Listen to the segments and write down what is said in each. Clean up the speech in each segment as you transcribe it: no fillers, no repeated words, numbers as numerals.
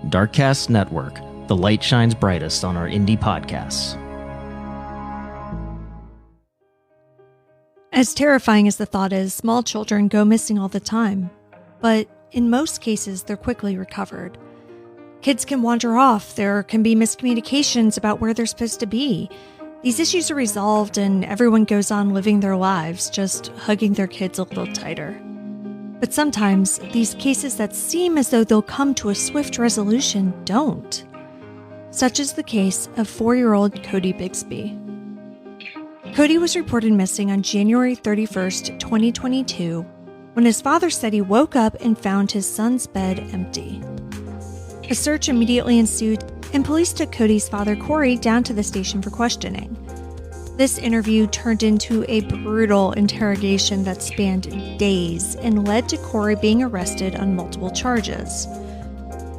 Darkcast Network, the light shines brightest on our indie podcasts. As terrifying as the thought is, small children go missing all the time. But in most cases, they're quickly recovered. Kids can wander off, there can be miscommunications about where they're supposed to be. These issues are resolved and everyone goes on living their lives, just hugging their kids a little tighter. But sometimes, these cases that seem as though they'll come to a swift resolution don't. Such is the case of 4-year-old Cody Bigsby. Cody was reported missing on January 31st, 2022, when his father said he woke up and found his son's bed empty. A search immediately ensued, and police took Cody's father, Cory, down to the station for questioning. This interview turned into a brutal interrogation that spanned days and led to Cory being arrested on multiple charges.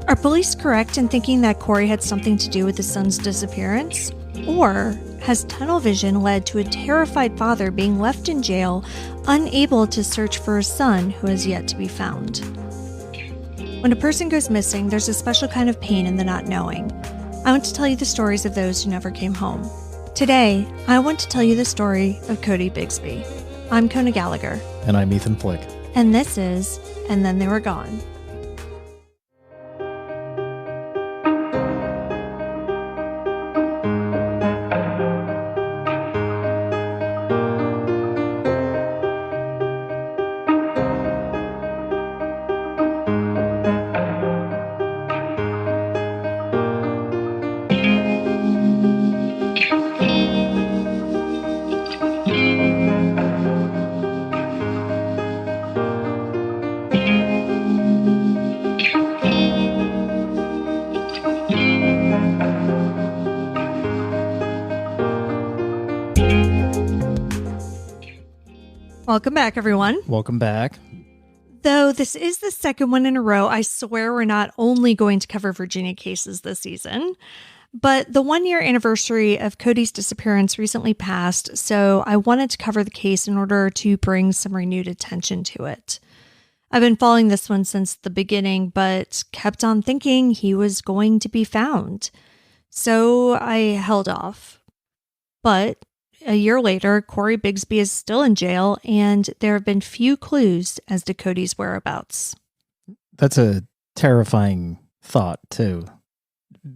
Are police correct in thinking that Cory had something to do with his son's disappearance? Or has tunnel vision led to a terrified father being left in jail, unable to search for his son who has yet to be found? When a person goes missing, there's a special kind of pain in the not knowing. I want to tell you the stories of those who never came home. Today, I want to tell you the story of Cody Bigsby. I'm Kona Gallagher. And I'm Ethan Flick. And this is And Then They Were Gone. Welcome back, everyone. Welcome back. Though this is the second one in a row, I swear we're not only going to cover Virginia cases this season, but the 1-year anniversary of Cody's disappearance recently passed, so I wanted to cover the case in order to bring some renewed attention to it. I've been following this one since the beginning, but kept on thinking he was going to be found. So I held off. But a year later, Cory Bigsby is still in jail, and there have been few clues as to Cody's whereabouts. That's a terrifying thought, too.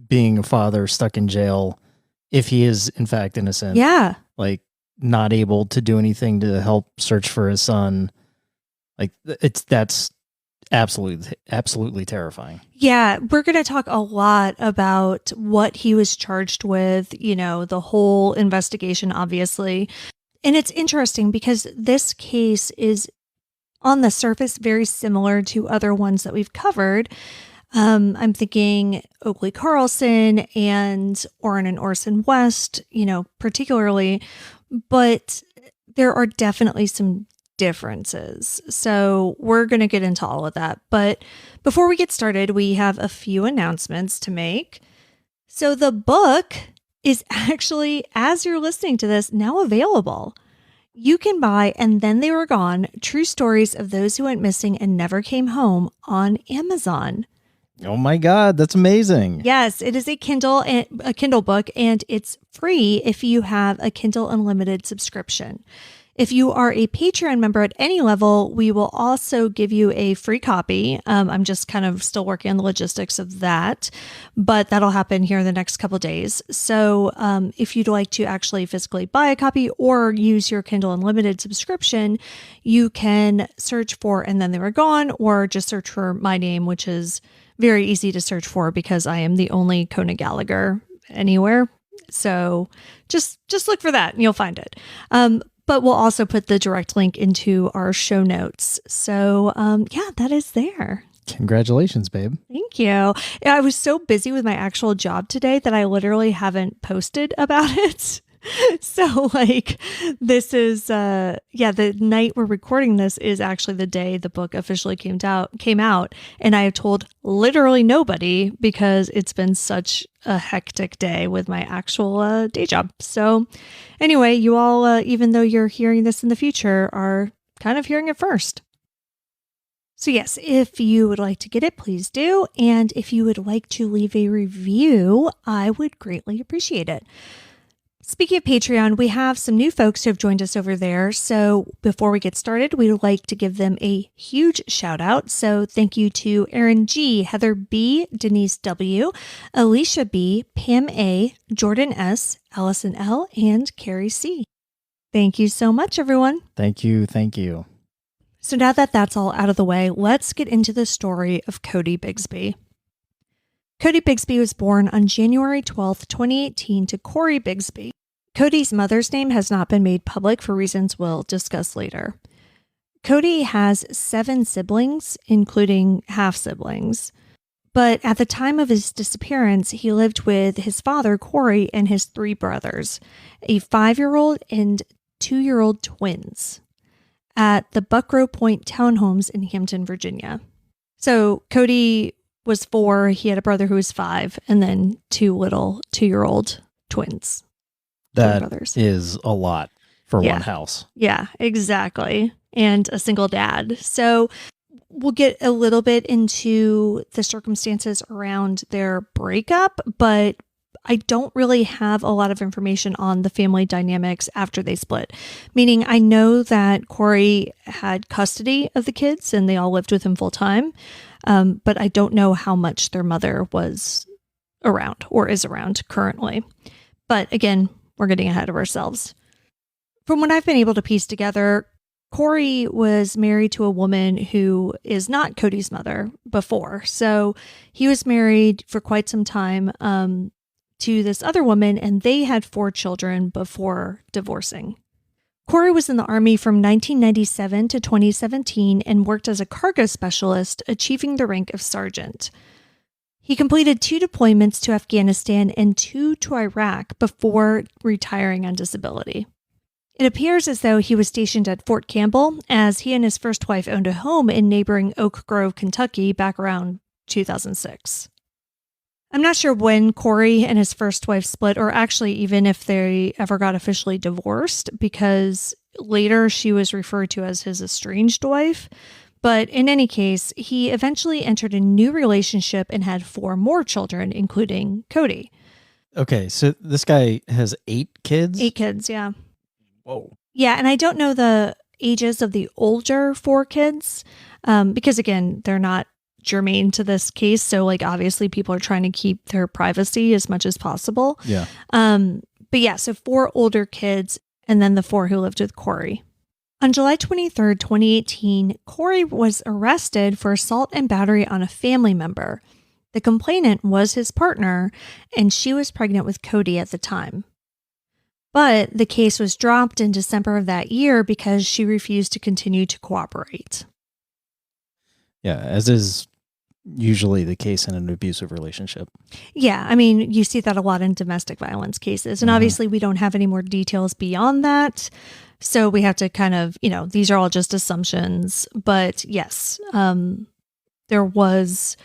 Being a father stuck in jail, if he is, in fact, innocent. Yeah. Like, not able to do anything to help search for his son. Like, that's absolutely terrifying. Yeah, we're going to talk a lot about what he was charged with, the whole investigation, obviously. And it's interesting because this case is, on the surface, very similar to other ones that we've covered. I'm thinking Oakley Carlson and Orrin and Orson West, particularly. But there are definitely some differences. So we're going to get into all of that. But before we get started, we have a few announcements to make. So the book is actually, as you're listening to this, now available. You can buy And Then They Were Gone, True Stories of Those Who Went Missing and Never Came Home on Amazon. Oh my God, that's amazing. Yes, it is a Kindle book, and it's free if you have a Kindle Unlimited subscription. If you are a Patreon member at any level, we will also give you a free copy. I'm just kind of still working on the logistics of that, but that'll happen here in the next couple of days. So if you'd like to actually physically buy a copy or use your Kindle Unlimited subscription, you can search for And Then They Were Gone, or just search for my name, which is very easy to search for because I am the only Kona Gallagher anywhere. So just look for that and you'll find it. But we'll also put the direct link into our show notes. So, that is there. Congratulations, babe. Thank you. I was so busy with my actual job today that I literally haven't posted about it. So, this is, the night we're recording this is actually the day the book officially came out. And I have told literally nobody because it's been such a hectic day with my actual day job. So anyway, you all, even though you're hearing this in the future, are kind of hearing it first. So yes, if you would like to get it, please do. And if you would like to leave a review, I would greatly appreciate it. Speaking of Patreon, we have some new folks who have joined us over there. So before we get started, we would like to give them a huge shout out. So thank you to Erin G, Heather B, Denise W, Alicia B, Pam A, Jordan S, Allison L, and Carrie C. Thank you so much, everyone. Thank you. Thank you. So now that that's all out of the way, let's get into the story of Cody Bigsby. Cody Bigsby was born on January 12th, 2018 to Cory Bigsby. Cody's mother's name has not been made public for reasons we'll discuss later. Cody has 7 siblings, including half-siblings. But at the time of his disappearance, he lived with his father, Cory, and his 3 brothers, a 5-year-old and 2-year-old twins, at the Buckrow Point townhomes in Hampton, Virginia. So Cody was 4, he had a brother who was 5, and then 2 little 2-year-old twins. That brothers. is a lot for one house. Yeah, exactly. And a single dad. So we'll get a little bit into the circumstances around their breakup, but I don't really have a lot of information on the family dynamics after they split. Meaning I know that Cory had custody of the kids and they all lived with him full time. But I don't know how much their mother was around or is around currently. But again, we're getting ahead of ourselves. From what I've been able to piece together, Cory was married to a woman who is not Cody's mother before. So he was married for quite some time to this other woman, and they had 4 children before divorcing. Cory was in the Army from 1997 to 2017 and worked as a cargo specialist, achieving the rank of sergeant. He completed 2 deployments to Afghanistan and 2 to Iraq before retiring on disability. It appears as though he was stationed at Fort Campbell, as he and his first wife owned a home in neighboring Oak Grove, Kentucky, back around 2006. I'm not sure when Cory and his first wife split, or actually even if they ever got officially divorced, because later she was referred to as his estranged wife. But in any case, he eventually entered a new relationship and had 4 more children, including Cody. Okay, so this guy has 8 kids? 8 kids, yeah. Whoa. Yeah, and I don't know the ages of the older 4 kids, because again, they're not germane to this case. So like, obviously people are trying to keep their privacy as much as possible. Yeah. But yeah, so 4 older kids and then the 4 who lived with Cory. On July 23rd, 2018, Cory was arrested for assault and battery on a family member. The complainant was his partner, and she was pregnant with Cody at the time. But the case was dropped in December of that year because she refused to continue to cooperate. Yeah, as is usually the case in an abusive relationship. Yeah, I mean, you see that a lot in domestic violence cases. And obviously we don't have any more details beyond that. So we have to kind of, these are all just assumptions. But yes, there was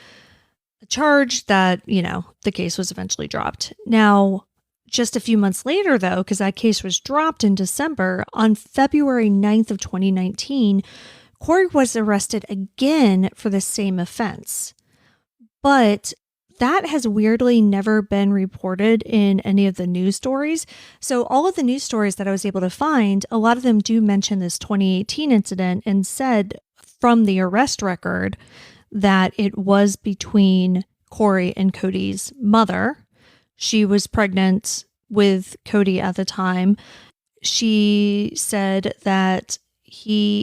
a charge that, the case was eventually dropped. Now, just a few months later, though, because that case was dropped in December, on February 9th of 2019, Cory was arrested again for the same offense. But that has weirdly never been reported in any of the news stories. So all of the news stories that I was able to find, a lot of them do mention this 2018 incident and said from the arrest record that it was between Cory and Cody's mother. She was pregnant with Cody at the time. She said that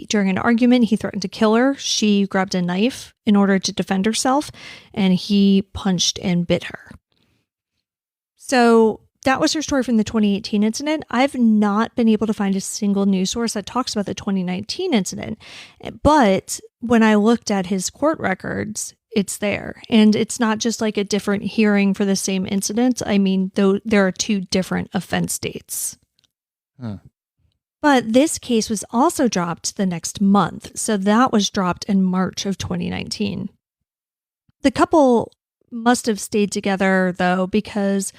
during an argument, he threatened to kill her. She grabbed a knife in order to defend herself, and he punched and bit her. So that was her story from the 2018 incident. I've not been able to find a single news source that talks about the 2019 incident. But when I looked at his court records, it's there. And it's not just like a different hearing for the same incident. I mean, though there are 2 different offense dates. Huh. But this case was also dropped the next month. So that was dropped in March of 2019. The couple must have stayed together, though, because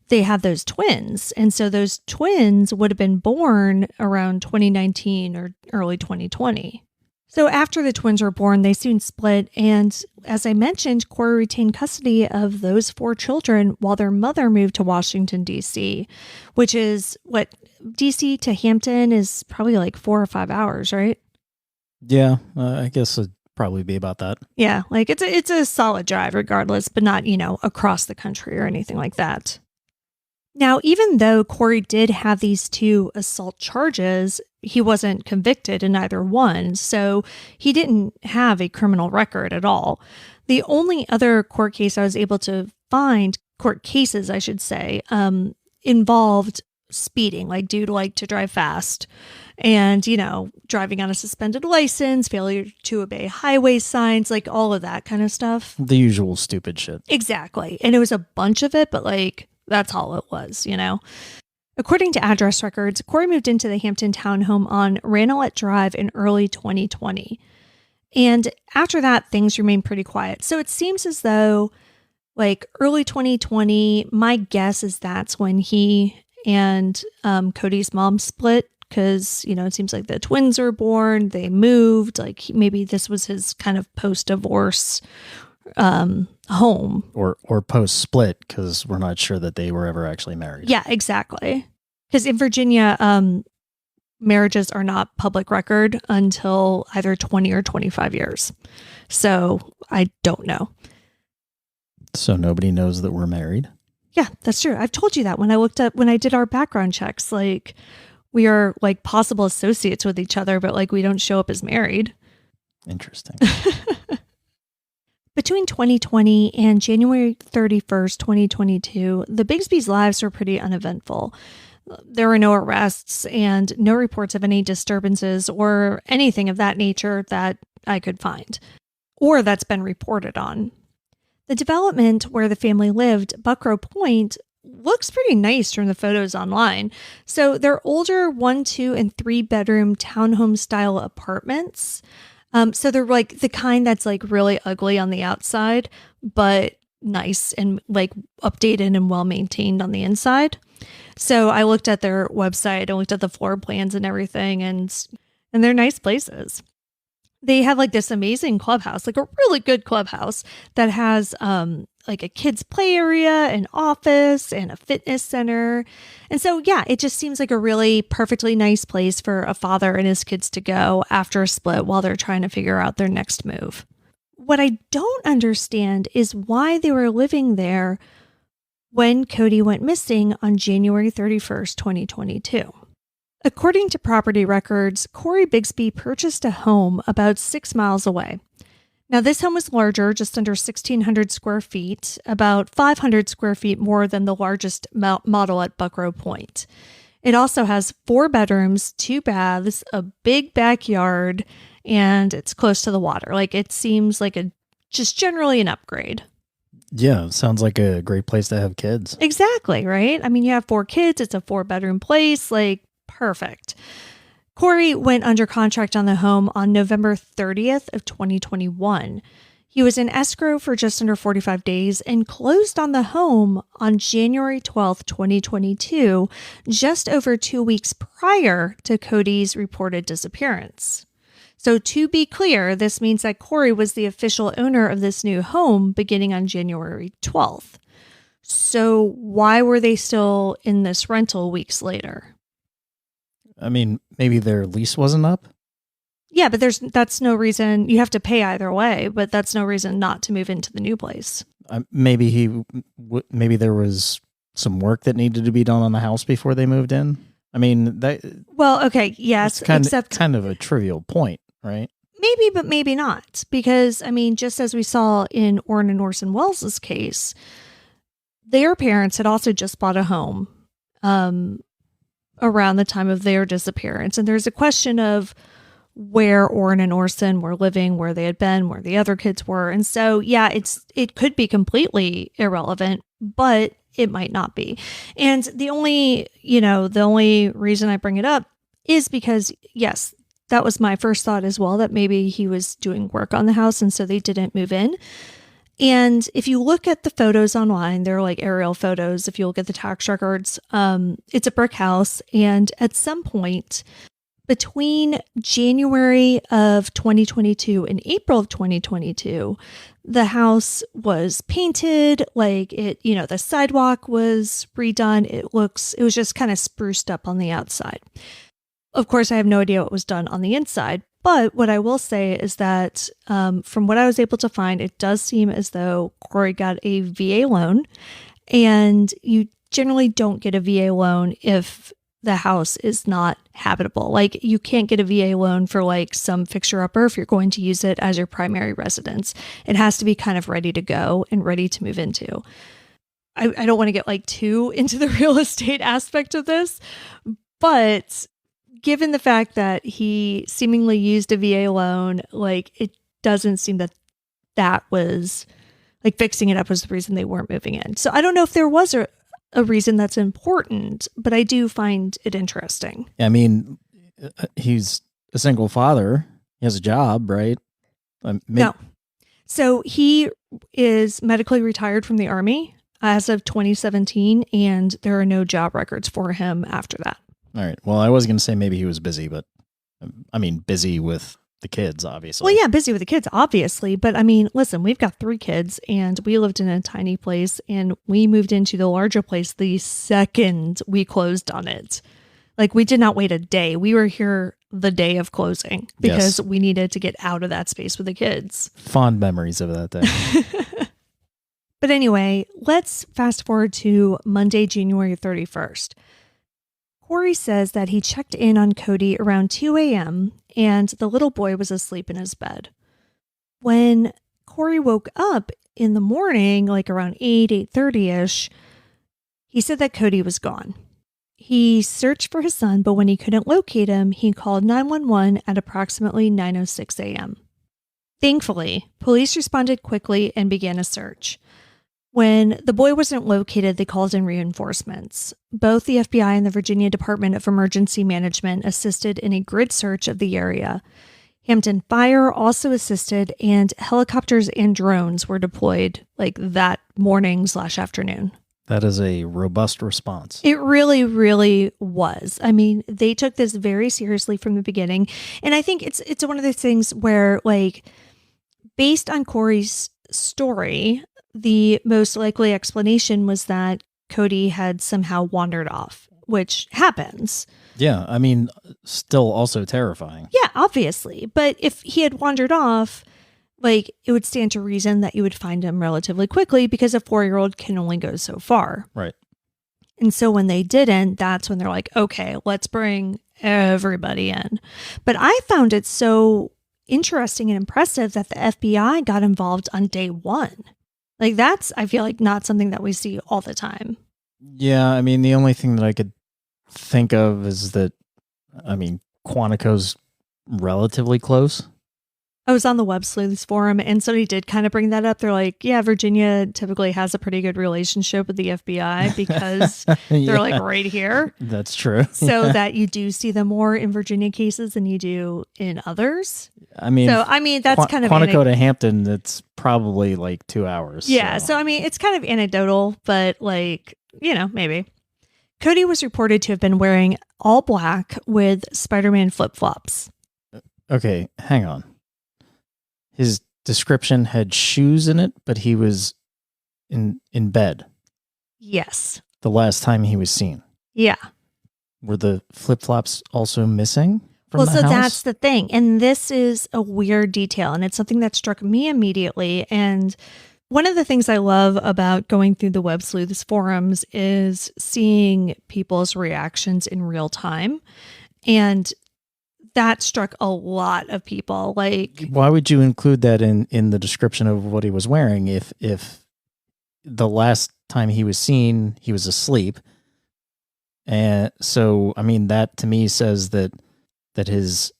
they had those twins. And so those twins would have been born around 2019 or early 2020. So after the twins were born, they soon split. And as I mentioned, Cory retained custody of those 4 children while their mother moved to Washington, D.C., which is what D.C. to Hampton is probably like 4 or 5 hours, right? Yeah, I guess it'd probably be about that. Yeah, like it's a solid drive regardless, but not, across the country or anything like that. Now, even though Cory did have these 2 assault charges, he wasn't convicted in either one, so he didn't have a criminal record at all. The only other court case I was able to find, court cases, I should say, involved speeding, like dude liked to drive fast and, driving on a suspended license, failure to obey highway signs, like all of that kind of stuff. The usual stupid shit. Exactly. And it was a bunch of it, but that's all it was, According to address records, Cory moved into the Hampton townhome on Ranelette Drive in early 2020. And after that, things remained pretty quiet. So it seems as though, early 2020, my guess is that's when he and Cody's mom split because, it seems like the twins were born, they moved, maybe this was his kind of post-divorce home or post split, because we're not sure that they were ever actually married. Yeah, exactly. Because in Virginia, marriages are not public record until either 20 or 25 years. So I don't know. So nobody knows that we're married? Yeah, that's true. I've told you that when I did our background checks, we are possible associates with each other, but we don't show up as married. Interesting. Between 2020 and January 31st, 2022, the Bigsby's lives were pretty uneventful. There were no arrests and no reports of any disturbances or anything of that nature that I could find, or that's been reported on. The development where the family lived, Buckrow Point, looks pretty nice from the photos online. So they're older 1, 2, and 3 bedroom townhome style apartments. So they're the kind that's really ugly on the outside, but nice and updated and well maintained on the inside. So I looked at their website, I looked at the floor plans and everything, and they're nice places. They have this amazing clubhouse, a really good clubhouse that has a kids play area, an office, and a fitness center. And so, yeah, it just seems like a really perfectly nice place for a father and his kids to go after a split while they're trying to figure out their next move. What I don't understand is why they were living there when Cody went missing on January 31st, 2022. According to property records, Cory Bigsby purchased a home about 6 miles away. Now, this home was larger, just under 1,600 square feet, about 500 square feet more than the largest model at Buckrow Point. It also has 4 bedrooms, 2 baths, a big backyard, and it's close to the water. It seems just generally an upgrade. Yeah, sounds like a great place to have kids. Exactly, right? I mean, you have 4 kids, it's a 4-bedroom place, perfect. Cory went under contract on the home on November 30th of 2021. He was in escrow for just under 45 days and closed on the home on January 12th, 2022, just over 2 weeks prior to Cody's reported disappearance. So to be clear, this means that Cory was the official owner of this new home beginning on January 12th. So why were they still in this rental weeks later? I mean, maybe their lease wasn't up? Yeah, but that's no reason. You have to pay either way, but that's no reason not to move into the new place. Maybe there was some work that needed to be done on the house before they moved in. I mean, well, okay, yes, except kind of a trivial point, right? Maybe, but maybe not, because I mean, just as we saw in Orrin and Orson Welles' case, their parents had also just bought a home around the time of their disappearance, and there's a question of where Orrin and Orson were living, where they had been, where the other kids were. And so, yeah, it could be completely irrelevant, but it might not be. And the only reason I bring it up is because, yes, that was my first thought as well, that maybe he was doing work on the house and so they didn't move in. And if you look at the photos online, they're aerial photos. If you look at the tax records, it's a brick house. And at some point, Between January of 2022 and April of 2022, the house was painted, like the sidewalk was redone. It was just kind of spruced up on the outside. Of course, I have no idea what was done on the inside, but what I will say is that from what I was able to find, it does seem as though Cory got a VA loan, and you generally don't get a VA loan if the house is not habitable. Like, you can't get a VA loan for like some fixer-upper if you're going to use it as your primary residence. It has to be kind of ready to go and ready to move into. I don't want to get like too into the real estate aspect of this, but given the fact that he seemingly used a VA loan, like, it doesn't seem that was like fixing it up was the reason they weren't moving in. So I don't know if there was a reason that's important, but I do find it interesting. I mean, he's a single father. He has a job, right? No. So he is medically retired from the Army as of 2017, and there are no job records for him after that. All right. Well, I was going to say maybe he was busy, but I mean, busy with the kids, obviously. Well, yeah, busy with the kids, obviously. But I mean, listen, we've got 3 kids, and we lived in a tiny place, and we moved into the larger place the second we closed on it. Like, we did not wait a day. We were here the day of closing because we needed to get out of that space with the kids. Fond memories of that day. But anyway, let's fast forward to Monday, January 31st. Cory says that he checked in on Cody around 2 a.m. and the little boy was asleep in his bed. When Cory woke up in the morning, like around 8:30ish, he said that Cody was gone. He searched for his son, but when he couldn't locate him, he called 911 at approximately 9:06 a.m. Thankfully, police responded quickly and began a search. When the boy wasn't located, they called in reinforcements. Both the FBI and the Virginia Department of Emergency Management assisted in a grid search of the area. Hampton Fire also assisted, and helicopters and drones were deployed like that morning/afternoon. That is a robust response. It really, really was. I mean, they took this very seriously from the beginning. And I think it's one of those things where, like, based on Cory's story, the most likely explanation was that Cody had somehow wandered off, which happens. Yeah, I mean, still also terrifying. Yeah, obviously. But if he had wandered off, like, it would stand to reason that you would find him relatively quickly because a 4-year-old can only go so far. Right. And so when they didn't, that's when they're like, okay, let's bring everybody in. But I found it so interesting and impressive that the FBI got involved on day 1. Like, that's, I feel like, not something that we see all the time. Yeah, I mean, the only thing that I could think of is that, I mean, Quantico's relatively close. I was on the Web Sleuths forum, and somebody did kind of bring that up. They're like, yeah, Virginia typically has a pretty good relationship with the FBI because they're like right here. That's true. So that you do see them more in Virginia cases than you do in others. I mean, that's kind of Quantico to Hampton, that's probably like 2 hours. Yeah. So, I mean, it's kind of anecdotal, but like, maybe. Cody was reported to have been wearing all black with Spider-Man flip-flops. Okay, hang on. His description had shoes in it, but he was in bed. Yes. The last time he was seen. Yeah. Were the flip-flops also missing from the house? That's the thing. And this is a weird detail, and it's something that struck me immediately. And one of the things I love about going through the Web Sleuths forums is seeing people's reactions in real time. And that struck a lot of people. Like, why would you include that in the description of what he was wearing if the last time he was seen, he was asleep? And so, I mean, that to me says that his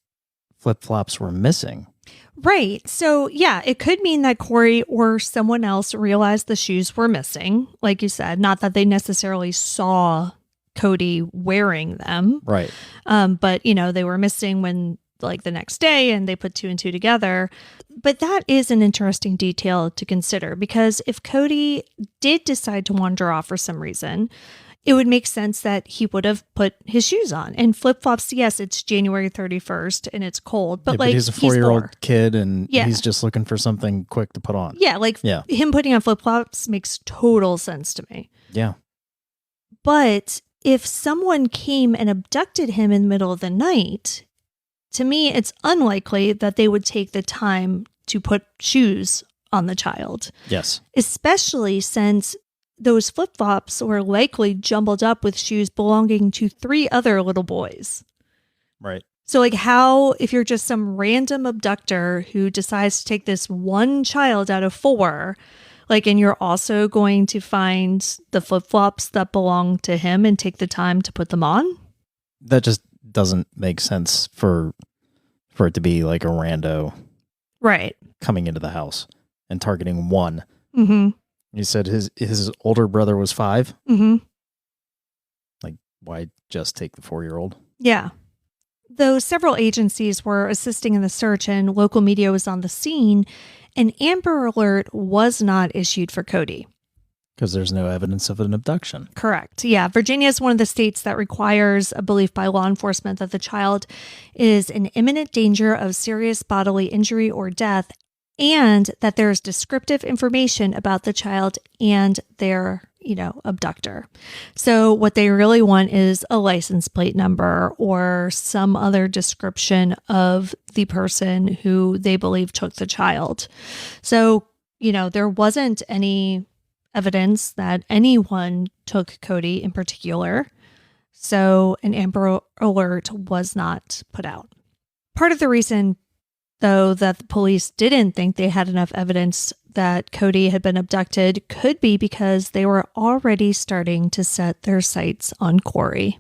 flip-flops were missing. Right. So, yeah, it could mean that Cory or someone else realized the shoes were missing, like you said, not that they necessarily saw Cody wearing them. Right. But, they were missing when, like, the next day, and they put 2 and 2 together. But that is an interesting detail to consider, because if Cody did decide to wander off for some reason, it would make sense that he would have put his shoes on. And flip-flops, yes, it's January 31st and it's cold, but like he's a 4-year-old four. kid and Yeah. he's just looking for something quick to put on. Yeah, like him putting on flip-flops makes total sense to me. Yeah. But if someone came and abducted him in the middle of the night, to me, it's unlikely that they would take the time to put shoes on the child. Yes. Especially since those flip-flops were likely jumbled up with shoes belonging to 3 other little boys. Right. So like how, if you're just some random abductor who decides to take this one child out of 4, like, and you're also going to find the flip-flops that belong to him and take the time to put them on? That just doesn't make sense for it to be like a rando. Right. Coming into the house and targeting one. Mm-hmm. You said his older brother was 5? Mm-hmm. Like, why just take the 4-year-old? Yeah. Though several agencies were assisting in the search and local media was on the scene, an Amber Alert was not issued for Cody. Because there's no evidence of an abduction. Correct. Yeah. Virginia is one of the states that requires a belief by law enforcement that the child is in imminent danger of serious bodily injury or death, and that there's descriptive information about the child and their, abductor. So what they really want is a license plate number or some other description of the person who they believe took the child. So, there wasn't any evidence that anyone took Cody in particular. So an Amber Alert was not put out. Part of the reason, though, that the police didn't think they had enough evidence that Cody had been abducted could be because they were already starting to set their sights on Cory.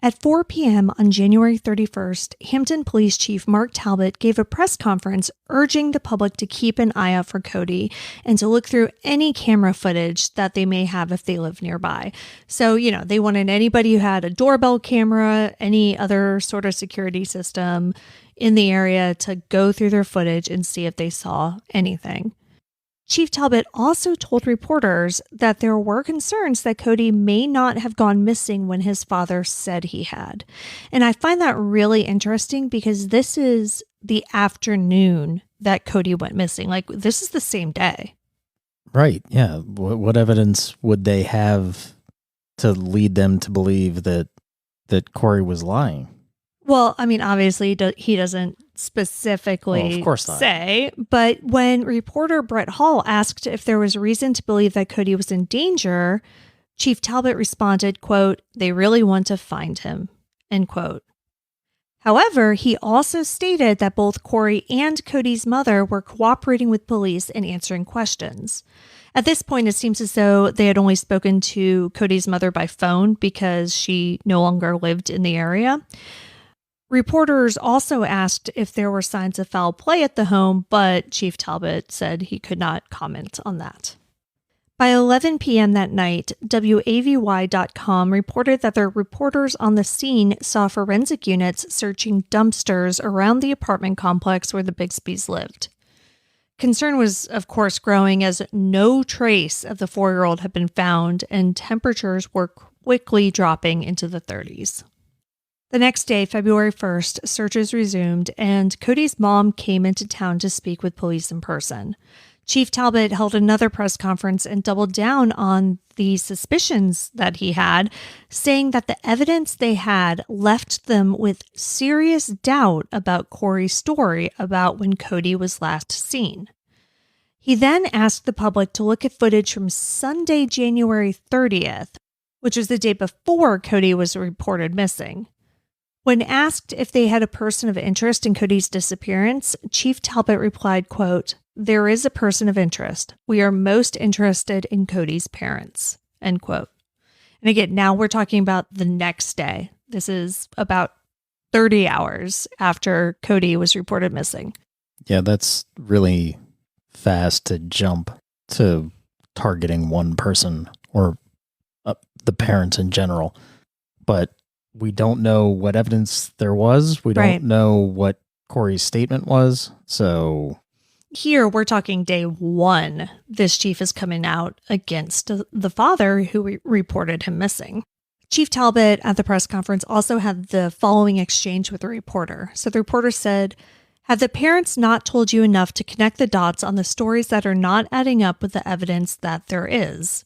At 4 p.m. on January 31st, Hampton Police Chief Mark Talbot gave a press conference urging the public to keep an eye out for Cody and to look through any camera footage that they may have if they live nearby. So, they wanted anybody who had a doorbell camera, any other sort of security system in the area to go through their footage and see if they saw anything. Chief Talbot also told reporters that there were concerns that Cody may not have gone missing when his father said he had. And I find that really interesting because this is the afternoon that Cody went missing. Like, this is the same day. Right. Yeah. What evidence would they have to lead them to believe that Cory was lying? Well, I mean, obviously he doesn't specifically say, but when reporter Brett Hall asked if there was reason to believe that Cody was in danger, Chief Talbot responded, quote, "They really want to find him," end quote. However, he also stated that both Cory and Cody's mother were cooperating with police and answering questions. At this point, it seems as though they had only spoken to Cody's mother by phone because she no longer lived in the area. Reporters also asked if there were signs of foul play at the home, but Chief Talbot said he could not comment on that. By 11 p.m. that night, WAVY.com reported that their reporters on the scene saw forensic units searching dumpsters around the apartment complex where the Bigsbys lived. Concern was, of course, growing as no trace of the 4-year-old had been found and temperatures were quickly dropping into the 30s. The next day, February 1st, searches resumed, and Cody's mom came into town to speak with police in person. Chief Talbot held another press conference and doubled down on the suspicions that he had, saying that the evidence they had left them with serious doubt about Cory's story about when Cody was last seen. He then asked the public to look at footage from Sunday, January 30th, which was the day before Cody was reported missing. When asked if they had a person of interest in Cody's disappearance, Chief Talbot replied, quote, "There is a person of interest. We are most interested in Cody's parents," end quote. And again, now we're talking about the next day. This is about 30 hours after Cody was reported missing. Yeah, that's really fast to jump to targeting one person or the parents in general. But we don't know what evidence there was. We don't Right. know what Cory's statement was. So Here, we're talking day one. This chief is coming out against the father who reported him missing. Chief Talbot at the press conference also had the following exchange with the reporter. So the reporter said, "Have the parents not told you enough to connect the dots on the stories that are not adding up with the evidence that there is?"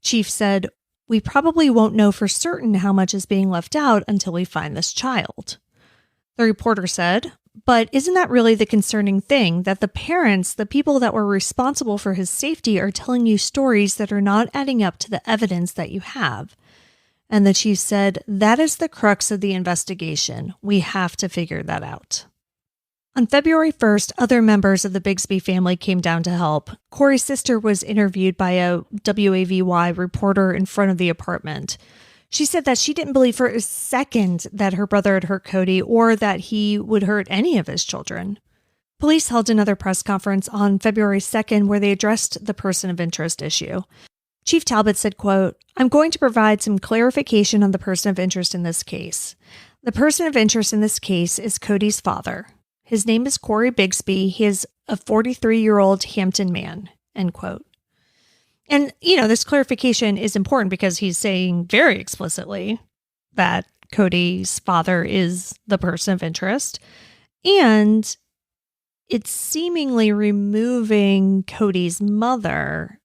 Chief said, "We probably won't know for certain how much is being left out until we find this child." The reporter said, "But isn't that really the concerning thing, that the parents, the people that were responsible for his safety, are telling you stories that are not adding up to the evidence that you have?" And the chief said, "That is the crux of the investigation. We have to figure that out." On February 1st, other members of the Bigsby family came down to help. Cory's sister was interviewed by a WAVY reporter in front of the apartment. She said that she didn't believe for a second that her brother had hurt Cody or that he would hurt any of his children. Police held another press conference on February 2nd where they addressed the person of interest issue. Chief Talbot said, quote, "I'm going to provide some clarification on the person of interest in this case. The person of interest in this case is Cody's father. His name is Cory Bigsby. He is a 43-year-old Hampton man," end quote. And, this clarification is important because he's saying very explicitly that Cody's father is the person of interest. And it's seemingly removing Cody's mother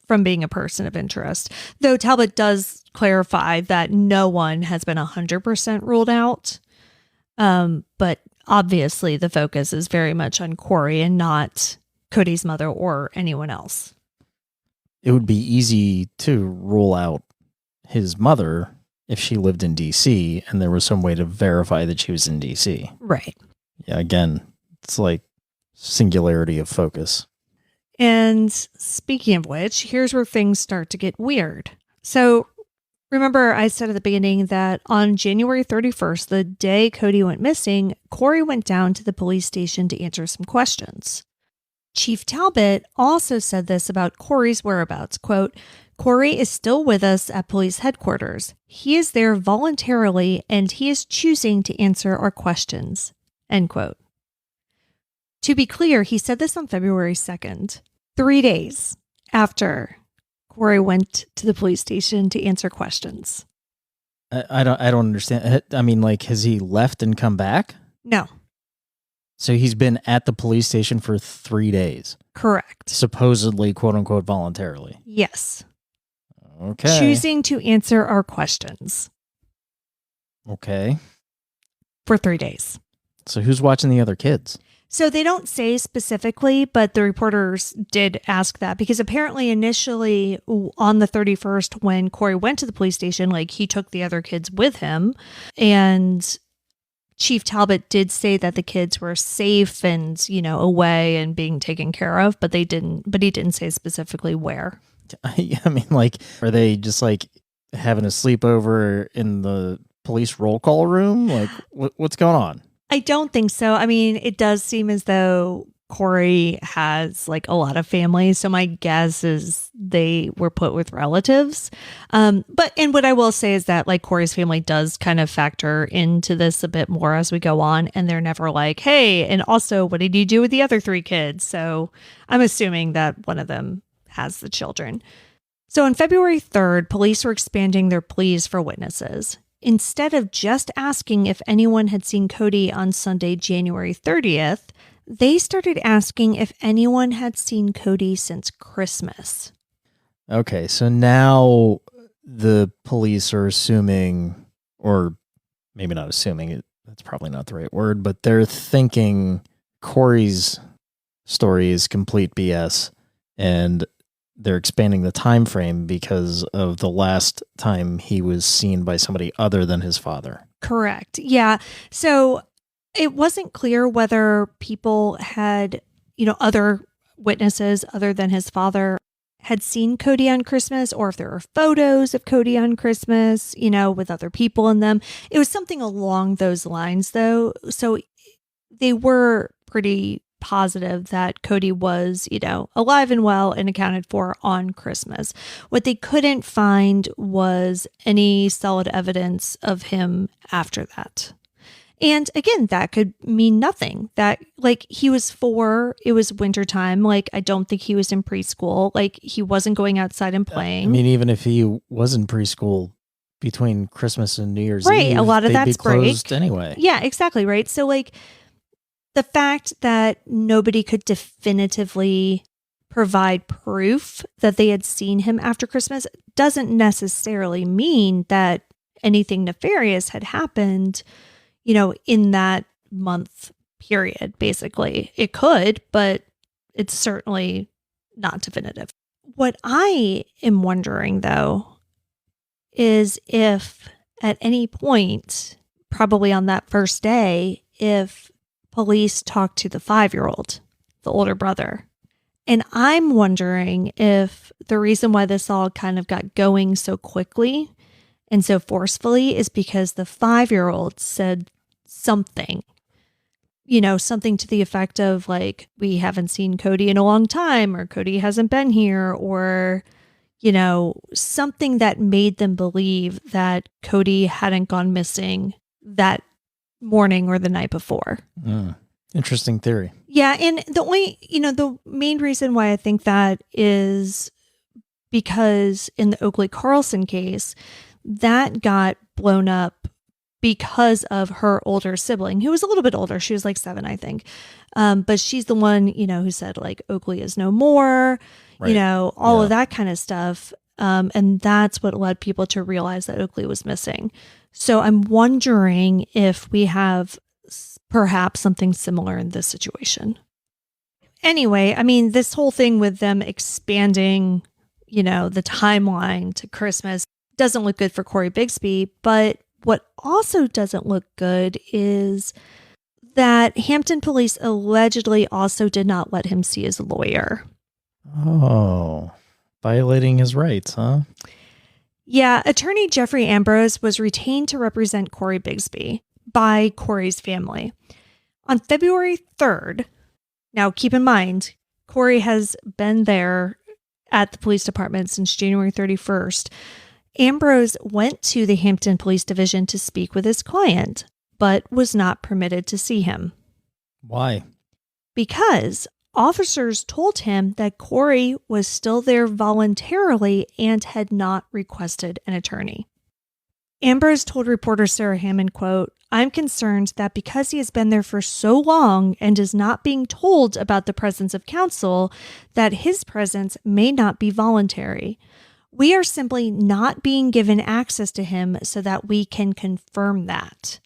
from being a person of interest. Though Talbot does clarify that no one has been 100% ruled out. But obviously the focus is very much on Cory and not Cody's mother or anyone else. it would be easy to rule out his mother if she lived in DC and there was some way to verify that she was in DC. Right. Yeah, again, it's like singularity of focus. And speaking of which, here's where things start to get weird. So remember I said at the beginning that on January 31st, the day Cody went missing, Cory went down to the police station to answer some questions. Chief Talbot also said this about Cory's whereabouts, quote, "Cory is still with us at police headquarters. He is there voluntarily and he is choosing to answer our questions," end quote. To be clear, he said this on February 2nd, 3 days after Cory went to the police station to answer questions. I don't understand. I mean, like, has he left and come back? No. So he's been at the police station for 3 days. Correct. Supposedly, quote unquote, voluntarily. Yes. Okay. Choosing to answer our questions. Okay. For 3 days. So who's watching the other kids? So they don't say specifically, but the reporters did ask that because apparently initially on the 31st, when Cory went to the police station, like he took the other kids with him, and Chief Talbot did say that the kids were safe and, away and being taken care of, but he didn't say specifically where. I mean, like, are they just like having a sleepover in the police roll call room? Like, what's going on? I don't think so. I mean, it does seem as though Cory has like a lot of family. So my guess is they were put with relatives. And what I will say is that like Cory's family does kind of factor into this a bit more as we go on. And they're never like, hey, and also what did you do with the other 3 kids? So I'm assuming that one of them has the children. So on February 3rd, police were expanding their pleas for witnesses. Instead of just asking if anyone had seen Cody on Sunday, January 30th, they started asking if anyone had seen Cody since Christmas. Okay, so now the police are assuming, or maybe not assuming, that's probably not the right word, but they're thinking Cory's story is complete BS, and they're expanding the time frame because of the last time he was seen by somebody other than his father. Correct. Yeah. So it wasn't clear whether people had, other witnesses other than his father had seen Cody on Christmas, or if there were photos of Cody on Christmas, with other people in them. It was something along those lines, though. So they were pretty positive that Cody was, alive and well and accounted for on Christmas. What they couldn't find was any solid evidence of him after that. And again, that could mean nothing. That, like, he was 4, it was wintertime. Like, I don't think he was in preschool. Like, he wasn't going outside and playing. I mean, even if he was in preschool between Christmas and New Year's right, Eve, a lot of they'd that's be closed break. anyway. Yeah, exactly, right? So, like, the fact that nobody could definitively provide proof that they had seen him after Christmas doesn't necessarily mean that anything nefarious had happened, in that month period, basically. It could, but it's certainly not definitive. What I am wondering, though, is if at any point, probably on that first day, if police talked to the 5-year-old, the older brother. And I'm wondering if the reason why this all kind of got going so quickly and so forcefully is because the 5-year-old said something, something to the effect of, like, we haven't seen Cody in a long time, or Cody hasn't been here, or, something that made them believe that Cody hadn't gone missing that morning or the night before. Interesting theory. Yeah. And the main reason why I think that is because in the Oakley Carlson case, that got blown up because of her older sibling, who was a little bit older. She was like 7, I think. But she's the one, who said, like, Oakley is no more, right. All of that kind of stuff. And that's what led people to realize that Oakley was missing. So I'm wondering if we have perhaps something similar in this situation. Anyway, I mean, this whole thing with them expanding, the timeline to Christmas doesn't look good for Cory Bigsby. But what also doesn't look good is that Hampton police allegedly also did not let him see his lawyer. Oh, violating his rights, huh? Yeah, attorney Jeffrey Ambrose was retained to represent Cory Bigsby by Cory's family. On February 3rd, now keep in mind, Cory has been there at the police department since January 31st. Ambrose went to the Hampton Police Division to speak with his client, but was not permitted to see him. Why? Because officers told him that Cory was still there voluntarily and had not requested an attorney. Ambrose told reporter Sarah Hammond, quote, "I'm concerned that because he has been there for so long and is not being told about the presence of counsel, that his presence may not be voluntary. We are simply not being given access to him so that we can confirm that."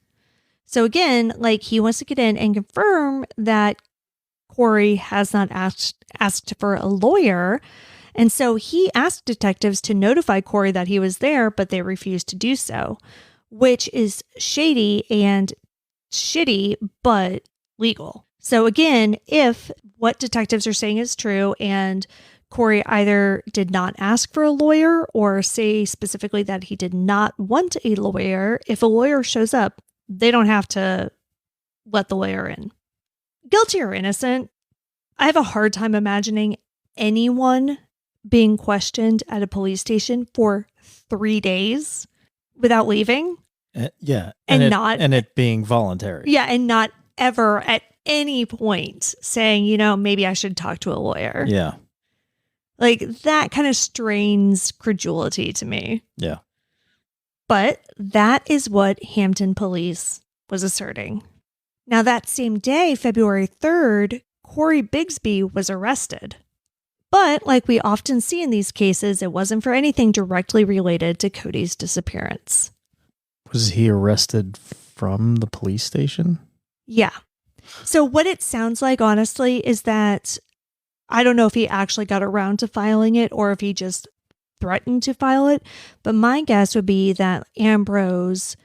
So again, like, he wants to get in and confirm that Cory has not asked for a lawyer. And so he asked detectives to notify Cory that he was there, but they refused to do so, which is shady and shitty, but legal. So again, if what detectives are saying is true and Cory either did not ask for a lawyer or say specifically that he did not want a lawyer, if a lawyer shows up, they don't have to let the lawyer in. Guilty or innocent, I have a hard time imagining anyone being questioned at a police station for 3 days without leaving. Yeah. And it being voluntary. Yeah. And not ever at any point saying, maybe I should talk to a lawyer. Yeah. Like, that kind of strains credulity to me. Yeah. But that is what Hampton police was asserting. Now, that same day, February 3rd, Cory Bigsby was arrested. But like we often see in these cases, it wasn't for anything directly related to Cody's disappearance. Was he arrested from the police station? Yeah. So what it sounds like, honestly, is that I don't know if he actually got around to filing it or if he just threatened to file it. But my guess would be that Ambrose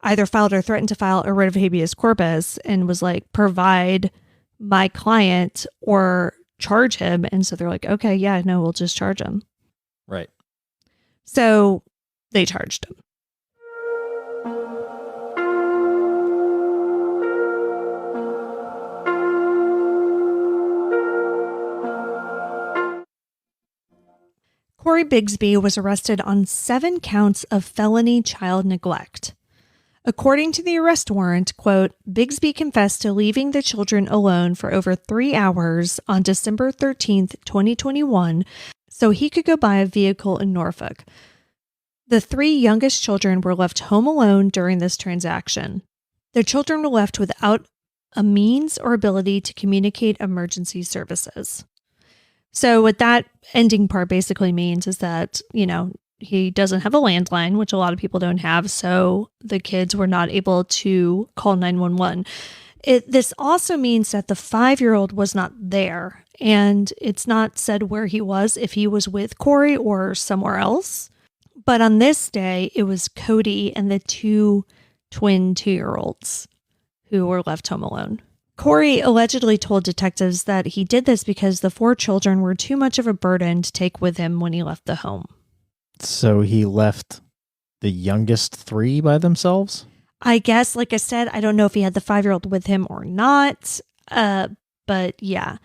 either filed or threatened to file a writ of habeas corpus and was like, provide my client or charge him. And so they're like, okay, yeah, no, we'll just charge him. Right. So they charged him. Cory Bigsby was arrested on 7 counts of felony child neglect. According to the arrest warrant, quote, Bigsby confessed to leaving the children alone for over 3 hours on December 13th, 2021, so he could go buy a vehicle in Norfolk. The 3 youngest children were left home alone during this transaction. The children were left without a means or ability to communicate emergency services. So what that ending part basically means is that, he doesn't have a landline, which a lot of people don't have, so the kids were not able to call 911. This also means that the 5-year-old was not there, and it's not said where he was, if he was with Cory or somewhere else. But on this day, it was Cody and the 2 twin 2-year-olds who were left home alone. Cory allegedly told detectives that he did this because the 4 children were too much of a burden to take with him when he left the home. So he left the youngest 3 by themselves? I guess, like I said, I don't know if he had the 5-year-old with him or not. But yeah.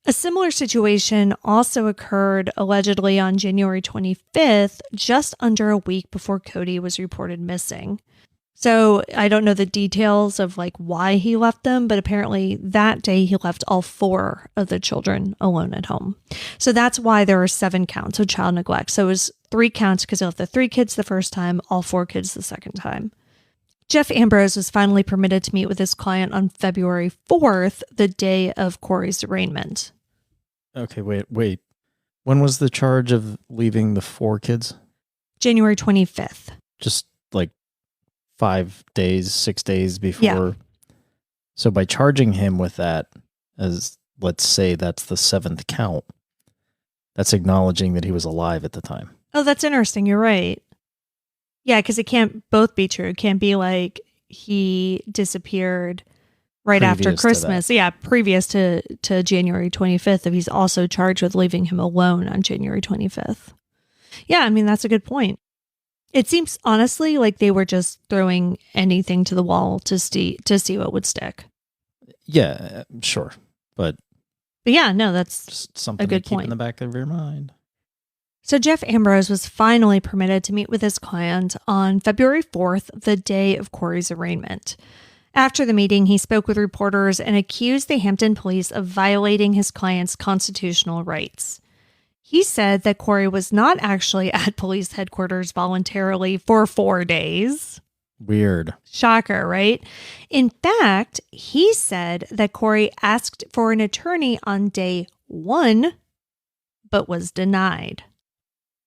A similar situation also occurred allegedly on January 25th, just under a week before Cody was reported missing. So I don't know the details of why he left them, but apparently that day he left all 4 of the children alone at home. So that's why there are 7 counts of child neglect. So it was 3 counts because he left the 3 kids the first time, all 4 kids the second time. Jeff Ambrose was finally permitted to meet with his client on February 4th, the day of Cory's arraignment. Okay, wait. When was the charge of leaving the 4 kids? January 25th. Just 5 days, 6 days before. Yeah. So by charging him with that, as let's say that's the 7th count, that's acknowledging that he was alive at the time. Oh, that's interesting. You're right. Yeah, because it can't both be true. It can't be he disappeared right after Christmas. Yeah, previous to January 25th, if he's also charged with leaving him alone on January 25th. Yeah, I mean, that's a good point. It seems honestly like they were just throwing anything to the wall to see what would stick. Yeah, sure. But yeah, no, that's just something a good to keep point. In the back of your mind. So Jeff Ambrose was finally permitted to meet with his client on February 4th, the day of Cory's arraignment. After the meeting, he spoke with reporters and accused the Hampton police of violating his client's constitutional rights. He said that Cory was not actually at police headquarters voluntarily for 4 days. Weird. Shocker, right? In fact, he said that Cory asked for an attorney on day 1, but was denied.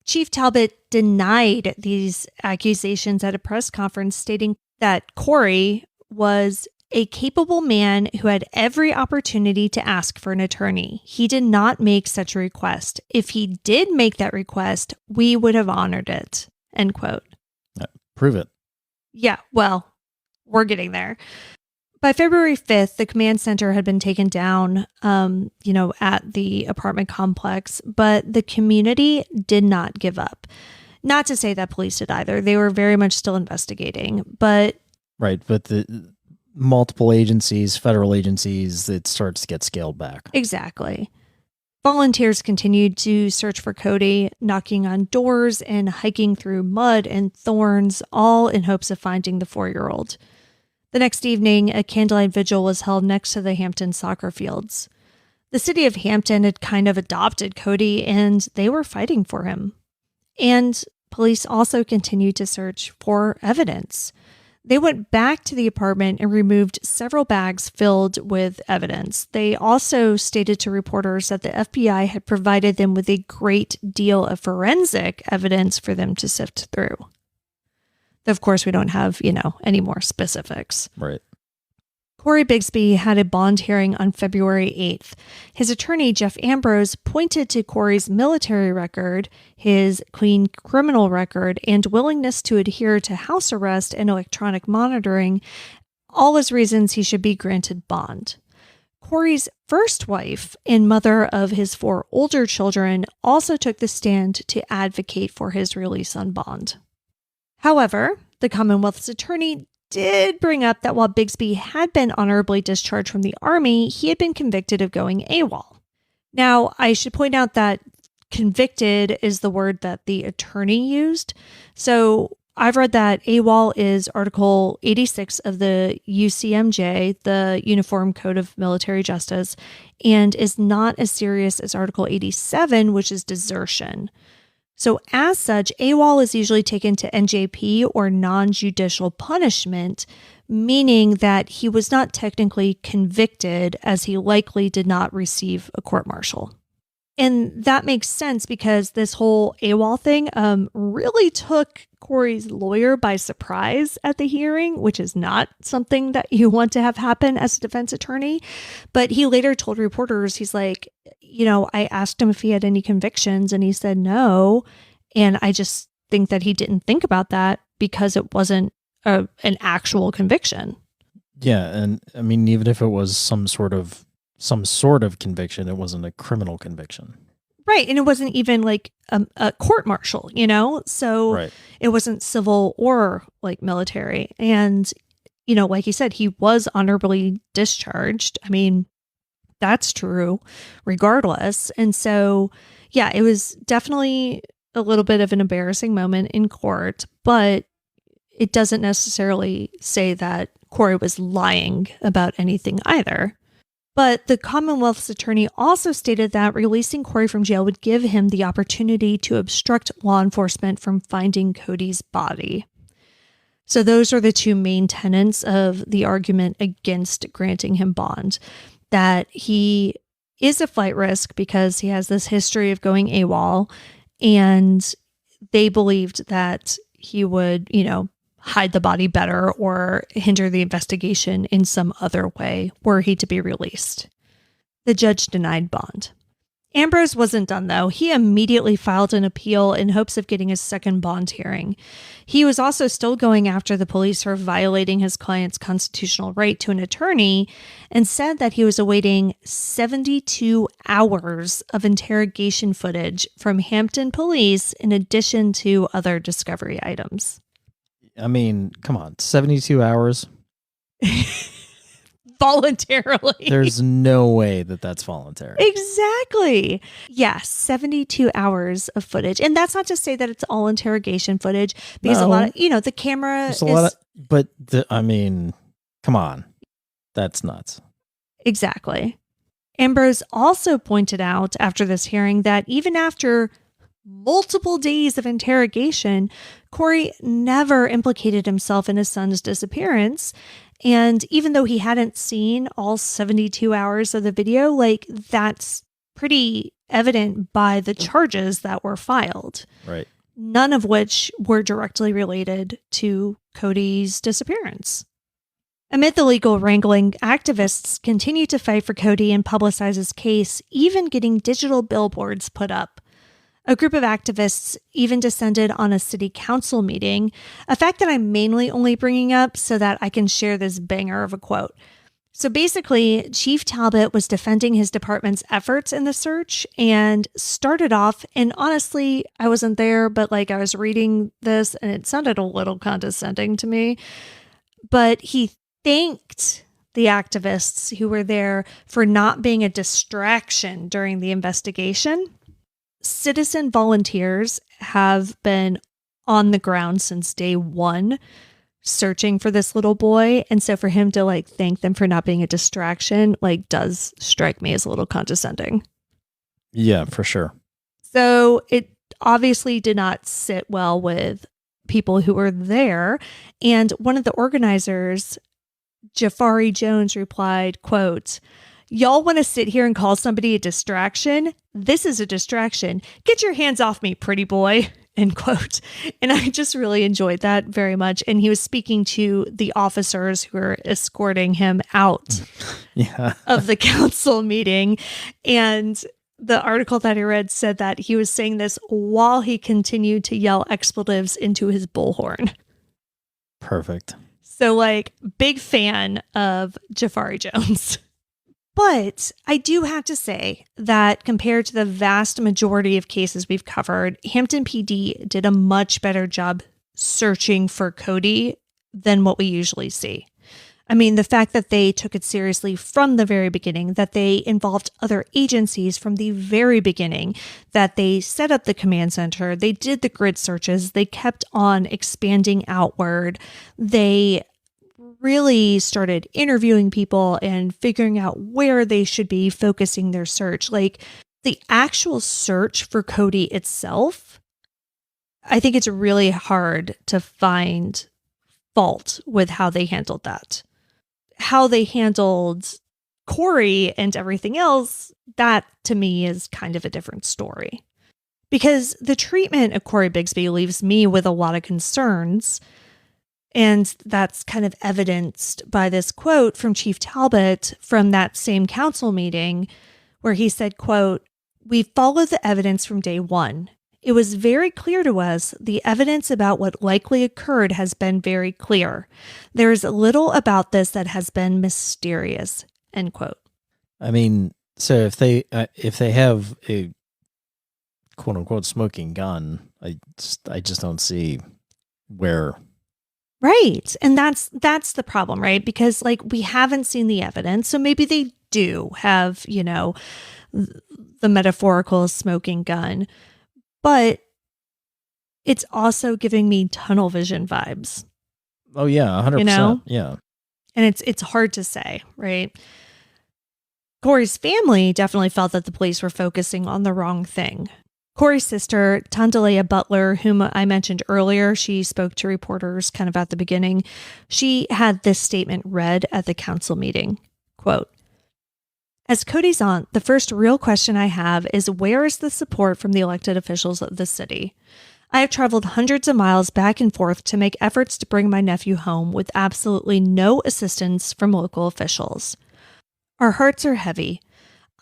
Chief Talbot denied these accusations at a press conference, stating that Cory was a capable man who had every opportunity to ask for an attorney. He did not make such a request. If he did make that request, we would have honored it. End quote. Prove it. Yeah, well, we're getting there. By February 5th, the command center had been taken down, at the apartment complex, but the community did not give up. Not to say that police did either. They were very much still investigating, but... Right, but the multiple agencies, federal agencies, it starts to get scaled back. Exactly. Volunteers continued to search for Cody, knocking on doors and hiking through mud and thorns, all in hopes of finding the 4-year-old. The next evening, a candlelight vigil was held next to the Hampton soccer fields. The city of Hampton had kind of adopted Cody, and they were fighting for him. And police also continued to search for evidence. They went back to the apartment and removed several bags filled with evidence. They also stated to reporters that the FBI had provided them with a great deal of forensic evidence for them to sift through. Of course, we don't have, any more specifics. Right. Cory Bigsby had a bond hearing on February 8th. His attorney, Jeff Ambrose, pointed to Cory's military record, his clean criminal record, and willingness to adhere to house arrest and electronic monitoring, all as reasons he should be granted bond. Cory's first wife and mother of his 4 older children also took the stand to advocate for his release on bond. However, the Commonwealth's attorney did bring up that while Bigsby had been honorably discharged from the Army, he had been convicted of going AWOL. Now, I should point out that convicted is the word that the attorney used. So I've read that AWOL is Article 86 of the UCMJ, the Uniform Code of Military Justice, and is not as serious as Article 87, which is desertion. So as such, AWOL is usually taken to NJP or non-judicial punishment, meaning that he was not technically convicted as he likely did not receive a court-martial. And that makes sense because this whole AWOL thing really took Cory's lawyer by surprise at the hearing, which is not something that you want to have happen as a defense attorney. But he later told reporters, he's like, I asked him if he had any convictions and he said no. And I just think that he didn't think about that because it wasn't an actual conviction. Yeah. And I mean, even if it was some sort of conviction, it wasn't a criminal conviction. Right. And it wasn't even like a court martial, so right. It wasn't civil or like military. And, like you said, he was honorably discharged. I mean, that's true regardless. And so, yeah, it was definitely a little bit of an embarrassing moment in court, but it doesn't necessarily say that Cory was lying about anything either. But the Commonwealth's attorney also stated that releasing Cory from jail would give him the opportunity to obstruct law enforcement from finding Cody's body. So those are the two main tenets of the argument against granting him bond. That he is a flight risk because he has this history of going AWOL, and they believed that he would, hide the body better or hinder the investigation in some other way were he to be released. The judge denied bond. Ambrose wasn't done, though. He immediately filed an appeal in hopes of getting his second bond hearing. He was also still going after the police for violating his client's constitutional right to an attorney and said that he was awaiting 72 hours of interrogation footage from Hampton police in addition to other discovery items. I mean, come on, 72 hours? Voluntarily. There's no way that that's voluntary. Exactly. Yes, 72 hours of footage. And that's not to say that it's all interrogation footage, because a lot of, the camera is... Come on. That's nuts. Exactly. Ambrose also pointed out after this hearing that even after multiple days of interrogation, Cory never implicated himself in his son's disappearance. And even though he hadn't seen all 72 hours of the video, that's pretty evident by the charges that were filed. Right. None of which were directly related to Cody's disappearance. Amid the legal wrangling, activists continue to fight for Cody and publicize his case, even getting digital billboards put up. A group of activists even descended on a city council meeting, a fact that I'm mainly only bringing up so that I can share this banger of a quote. So basically, Chief Talbot was defending his department's efforts in the search and started off, and honestly, I wasn't there, but I was reading this and it sounded a little condescending to me, but he thanked the activists who were there for not being a distraction during the investigation. Citizen volunteers have been on the ground since day one searching for this little boy. And so for him to thank them for not being a distraction, does strike me as a little condescending. Yeah, for sure. So it obviously did not sit well with people who were there. And one of the organizers, Jafari Jones, replied, quote, "Y'all want to sit here and call somebody a distraction? This is a distraction. Get your hands off me, pretty boy," end quote. And I just really enjoyed that very much. And he was speaking to the officers who were escorting him out of the council meeting. And the article that I read said that he was saying this while he continued to yell expletives into his bullhorn. Perfect. So big fan of Jafari Jones. But I do have to say that compared to the vast majority of cases we've covered, Hampton PD did a much better job searching for Cody than what we usually see. I mean, the fact that they took it seriously from the very beginning, that they involved other agencies from the very beginning, that they set up the command center, they did the grid searches, they kept on expanding outward, they really started interviewing people and figuring out where they should be focusing their search. Like the actual search for Cody itself, I think it's really hard to find fault with how they handled that. How they handled Cory and everything else, that to me is kind of a different story. Because the treatment of Cory Bigsby leaves me with a lot of concerns. And that's kind of evidenced by this quote from Chief Talbot from that same council meeting where he said, quote, "We followed the evidence from day one. It was very clear to us the evidence about what likely occurred has been very clear. There is little about this that has been mysterious," end quote. I mean, so if they have a quote unquote smoking gun, I just don't see where. Right. And that's the problem, right? Because like we haven't seen the evidence. So maybe they do have, the metaphorical smoking gun, but it's also giving me tunnel vision vibes. Oh yeah, 100%. Yeah. And it's hard to say, right? Cory's family definitely felt that the police were focusing on the wrong thing. Cory's sister, Tandalea Butler, whom I mentioned earlier, she spoke to reporters kind of at the beginning. She had this statement read at the council meeting, quote, "As Cody's aunt, the first real question I have is where is the support from the elected officials of the city? I have traveled hundreds of miles back and forth to make efforts to bring my nephew home with absolutely no assistance from local officials. Our hearts are heavy.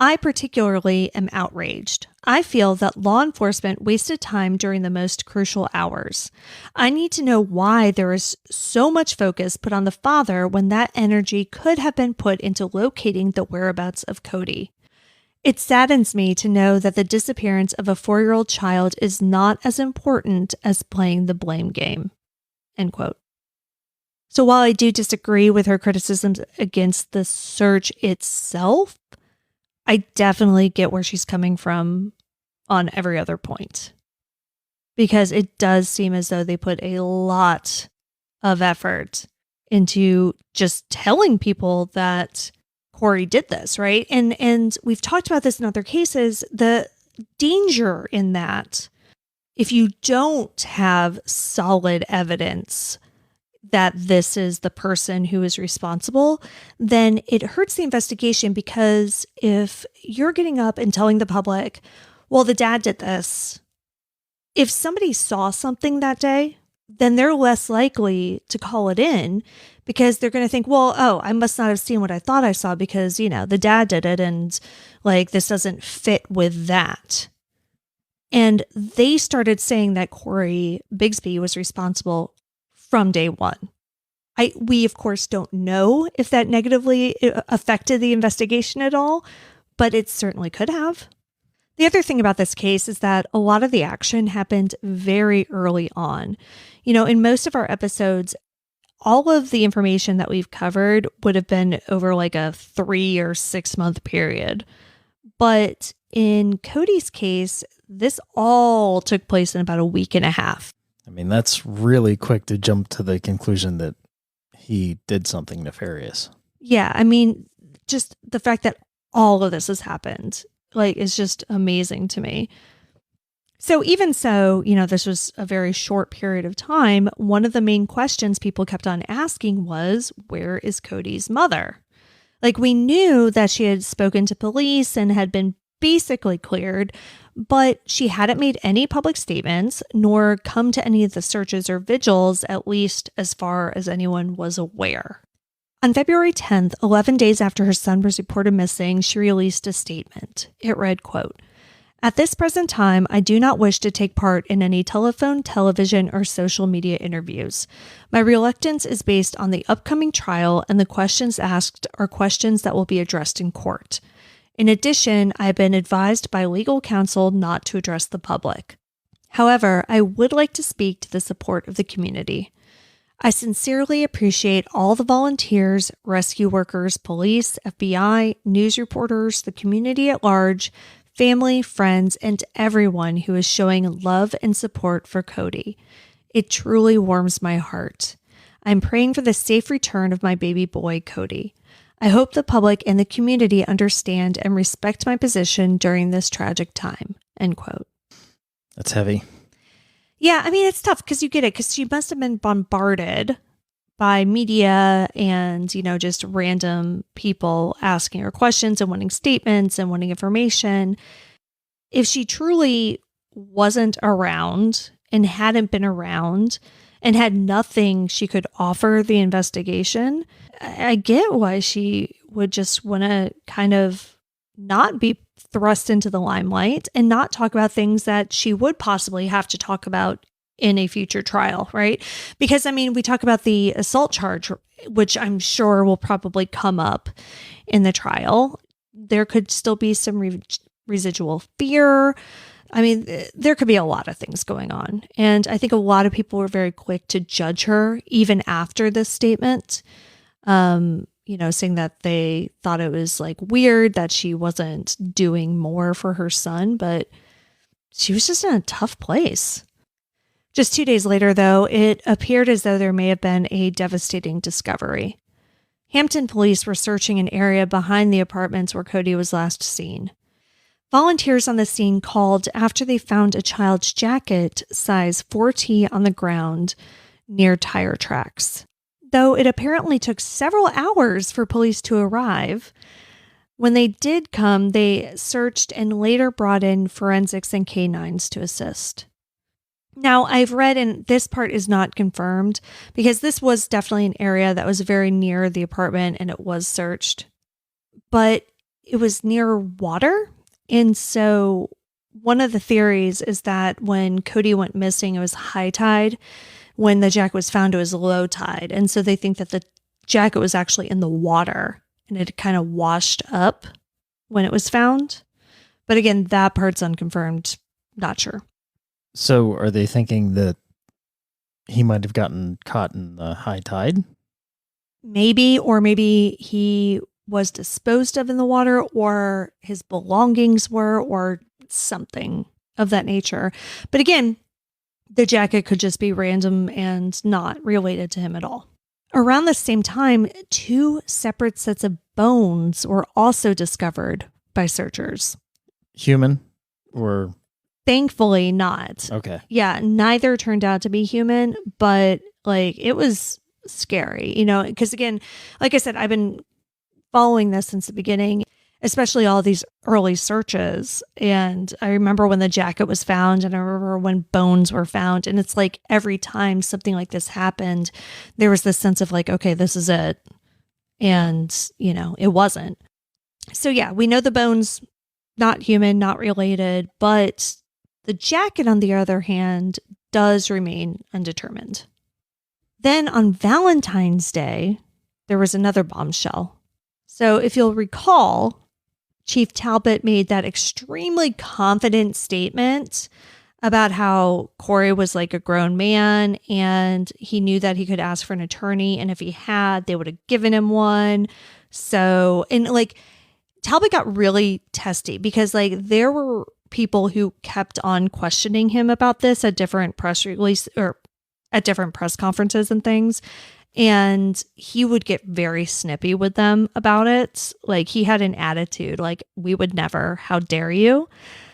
I particularly am outraged. I feel that law enforcement wasted time during the most crucial hours. I need to know why there is so much focus put on the father when that energy could have been put into locating the whereabouts of Cody. It saddens me to know that the disappearance of a 4-year-old child is not as important as playing the blame game." End quote. So while I do disagree with her criticisms against the search itself, I definitely get where she's coming from on every other point. Because it does seem as though they put a lot of effort into just telling people that Cory did this, right? And we've talked about this in other cases, the danger in that, if you don't have solid evidence that this is the person who is responsible, then it hurts the investigation, because if you're getting up and telling the public, well, the dad did this, if somebody saw something that day, then they're less likely to call it in, because they're going to think, well, oh, I must not have seen what I thought I saw because, the dad did it and like this doesn't fit with that. And they started saying that Cory Bigsby was responsible from day one. We, of course, don't know if that negatively affected the investigation at all, but it certainly could have. The other thing about this case is that a lot of the action happened very early on. In most of our episodes, all of the information that we've covered would have been over like a 3 or 6 month period. But in Cody's case, this all took place in about a week and a half. I mean, that's really quick to jump to the conclusion that he did something nefarious. Yeah, I mean, just the fact that all of this has happened, is just amazing to me. So even so, this was a very short period of time. One of the main questions people kept on asking was, where is Cody's mother? We knew that she had spoken to police and had been basically cleared, but she hadn't made any public statements nor come to any of the searches or vigils, at least as far as anyone was aware. On February 10th, 11 days after her son was reported missing, she released a statement. It read, quote, "At this present time, I do not wish to take part in any telephone, television, or social media interviews. My reluctance is based on the upcoming trial, and the questions asked are questions that will be addressed in court. In addition, I have been advised by legal counsel not to address the public. However, I would like to speak to the support of the community. I sincerely appreciate all the volunteers, rescue workers, police, FBI, news reporters, the community at large, family, friends, and everyone who is showing love and support for Cody. It truly warms my heart. I'm praying for the safe return of my baby boy, Cody. I hope the public and the community understand and respect my position during this tragic time. End quote. That's heavy. Yeah, I mean, it's tough because you get it, because she must have been bombarded by media and, just random people asking her questions and wanting statements and wanting information. If she truly wasn't around and hadn't been around and had nothing she could offer the investigation, I get why she would just want to kind of not be thrust into the limelight and not talk about things that she would possibly have to talk about in a future trial, right? Because, I mean, we talk about the assault charge, which I'm sure will probably come up in the trial. There could still be some residual fear. I mean, there could be a lot of things going on. And I think a lot of people were very quick to judge her even after this statement. Saying that they thought it was like weird that she wasn't doing more for her son, but she was just in a tough place. Just 2 days later, though, it appeared as though there may have been a devastating discovery. Hampton police were searching an area behind the apartments where Cody was last seen. Volunteers on the scene called after they found a child's jacket size 4T on the ground near tire tracks. Though it apparently took several hours for police to arrive, when they did come, they searched and later brought in forensics and canines to assist. Now, I've read, and this part is not confirmed, because this was definitely an area that was very near the apartment and it was searched, but it was near water. And so one of the theories is that when Cody went missing, it was high tide. When the jacket was found, it was low tide. And so they think that the jacket was actually in the water and it kind of washed up when it was found. But again, that part's unconfirmed. Not sure. So are they thinking that he might have gotten caught in the high tide? Maybe, or maybe he was disposed of in the water, or his belongings were, or something of that nature. But again, the jacket could just be random and not related to him at all. Around the same time, 2 separate sets of bones were also discovered by searchers. Human or... Thankfully not. Okay. Yeah, neither turned out to be human, but it was scary, because again, like I said, I've been following this since the beginning, especially all these early searches. And I remember when the jacket was found, and I remember when bones were found. And it's like every time something like this happened, there was this sense of okay, this is it. And, it wasn't. So yeah, we know the bones, not human, not related, but the jacket, on the other hand, does remain undetermined. Then on Valentine's Day, there was another bombshell. So if you'll recall, Chief Talbot made that extremely confident statement about how Cory was like a grown man and he knew that he could ask for an attorney. And if he had, they would have given him one. So, and Talbot got really testy because there were people who kept on questioning him about this at different press release or at different press conferences and things. And he would get very snippy with them about it. He had an attitude we would never, how dare you?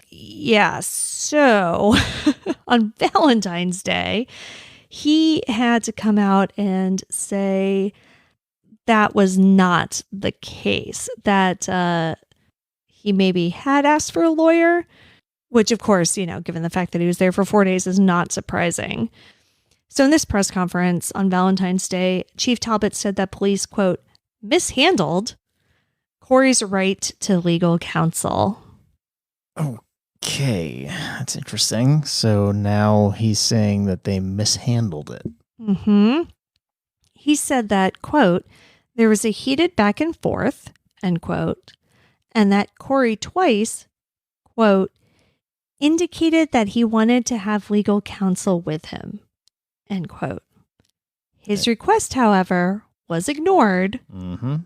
Yeah. So on Valentine's Day, he had to come out and say that was not the case, that he maybe had asked for a lawyer, which of course, given the fact that he was there for 4 days is not surprising. So in this press conference on Valentine's Day, Chief Talbot said that police, quote, mishandled Cory's right to legal counsel. Okay, that's interesting. So now he's saying that they mishandled it. Mm-hmm. He said that, quote, there was a heated back and forth, end quote, and that Cory twice, quote, indicated that he wanted to have legal counsel with him, end quote. His request, however, was ignored, Mm-hmm.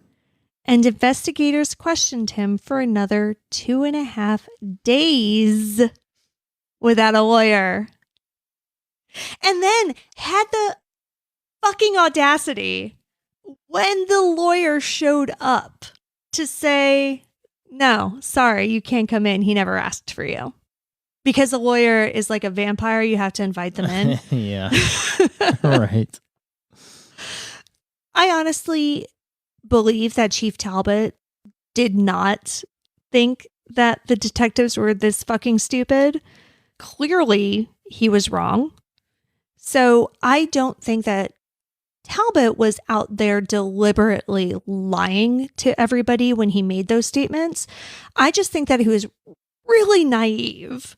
and investigators questioned him for another 2.5 days without a lawyer. And then had the fucking audacity when the lawyer showed up to say, no, sorry, you can't come in. He never asked for you. Because a lawyer is like a vampire, you have to invite them in. Yeah. Right. I honestly believe that Chief Talbot did not think that the detectives were this fucking stupid. Clearly, he was wrong. So I don't think that Talbot was out there deliberately lying to everybody when he made those statements. I just think that he was really naive,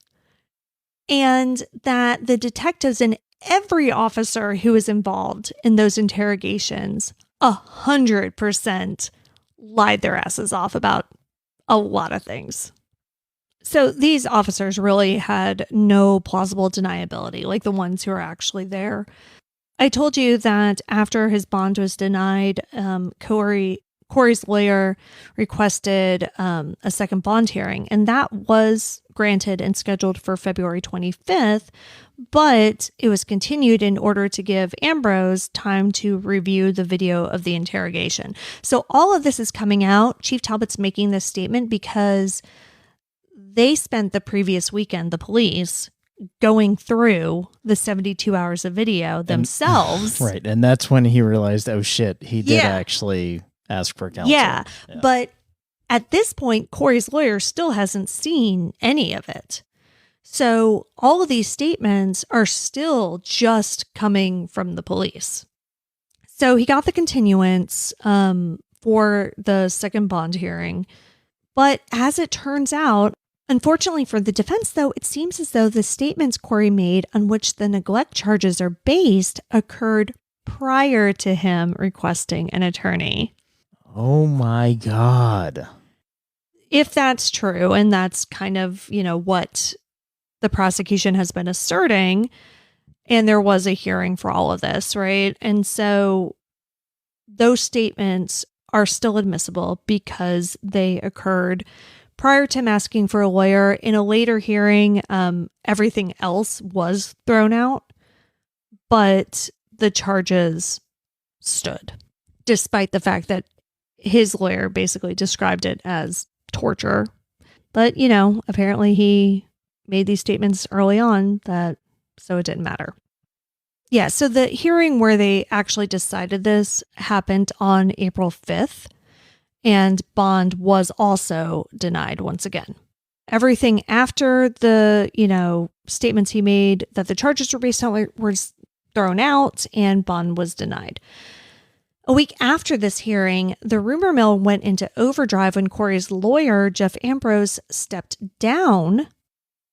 and that the detectives and every officer who was involved in those interrogations 100% lied their asses off about a lot of things. So these officers really had no plausible deniability, like the ones who are actually there. I told you that after his bond was denied, Cory's lawyer requested a second bond hearing, and that was granted and scheduled for February 25th, but it was continued in order to give Ambrose time to review the video of the interrogation. So all of this is coming out. Chief Talbot's making this statement because they spent the previous weekend, the police, going through the 72 hours of video themselves. Right. And that's when he realized, oh shit, he did actually ask for counsel. Yeah. But at this point, Cory's lawyer still hasn't seen any of it. So all of these statements are still just coming from the police. So he got the continuance for the second bond hearing. But as it turns out, unfortunately for the defense, though, it seems as though the statements Cory made on which the neglect charges are based occurred prior to him requesting an attorney. Oh my God. If that's true, and that's kind of, what the prosecution has been asserting, and there was a hearing for all of this, right? And so those statements are still admissible because they occurred prior to him asking for a lawyer. In a later hearing, everything else was thrown out, but the charges stood, despite the fact that his lawyer basically described it as torture. But, apparently he made these statements early on so it didn't matter. Yeah, so the hearing where they actually decided this happened on April 5th. And bond was also denied once again. Everything after the, statements he made that the charges were based on was thrown out, and bond was denied. A week after this hearing, the rumor mill went into overdrive when Cory's lawyer, Jeff Ambrose, stepped down,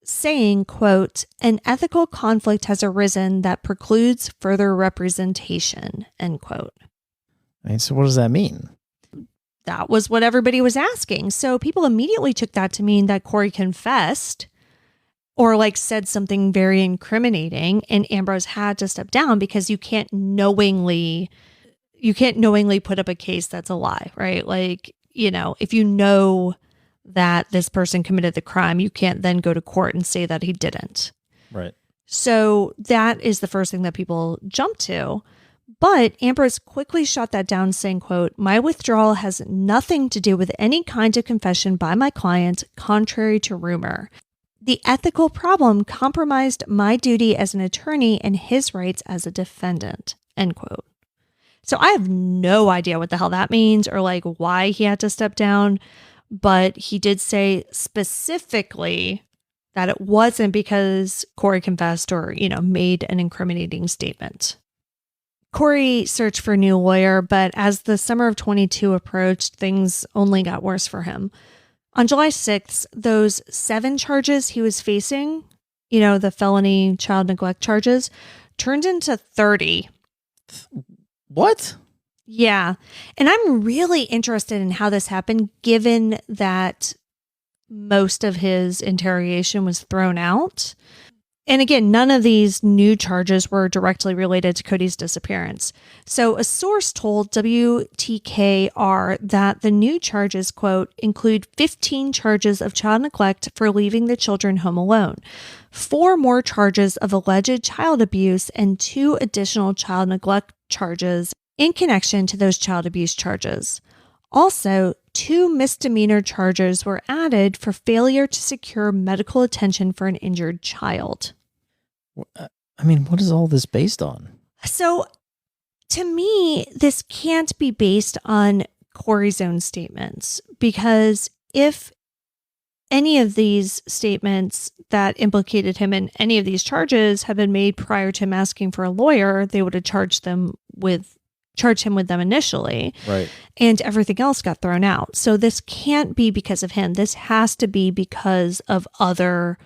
saying, quote, "An ethical conflict has arisen that precludes further representation," end quote. So what does that mean? That was what everybody was asking. So people immediately took that to mean that Cory confessed or said something very incriminating, and Ambrose had to step down because you can't knowingly put up a case that's a lie, right? If you know that this person committed the crime, you can't then go to court and say that he didn't. Right. So that is the first thing that people jump to. But Ambrose quickly shot that down, saying, quote, "My withdrawal has nothing to do with any kind of confession by my client, contrary to rumor. The ethical problem compromised my duty as an attorney and his rights as a defendant," end quote. So I have no idea what the hell that means or why he had to step down. But he did say specifically that it wasn't because Cory confessed or, made an incriminating statement. Cory searched for a new lawyer, but as the summer of 22 approached, things only got worse for him. On July 6th, those 7 charges he was facing, the felony child neglect charges, turned into 30. What? Yeah. And I'm really interested in how this happened, given that most of his interrogation was thrown out. And again, none of these new charges were directly related to Cody's disappearance. So a source told WTKR that the new charges, quote, include 15 charges of child neglect for leaving the children home alone, 4 more charges of alleged child abuse, and 2 additional child neglect charges in connection to those child abuse charges. Also, 2 misdemeanor charges were added for failure to secure medical attention for an injured child. I mean, what is all this based on? So, to me, this can't be based on Cory's own statements, because if any of these statements that implicated him in any of these charges had been made prior to him asking for a lawyer, they would have charged him with them initially. Right. And everything else got thrown out. So this can't be because of him. This has to be because of other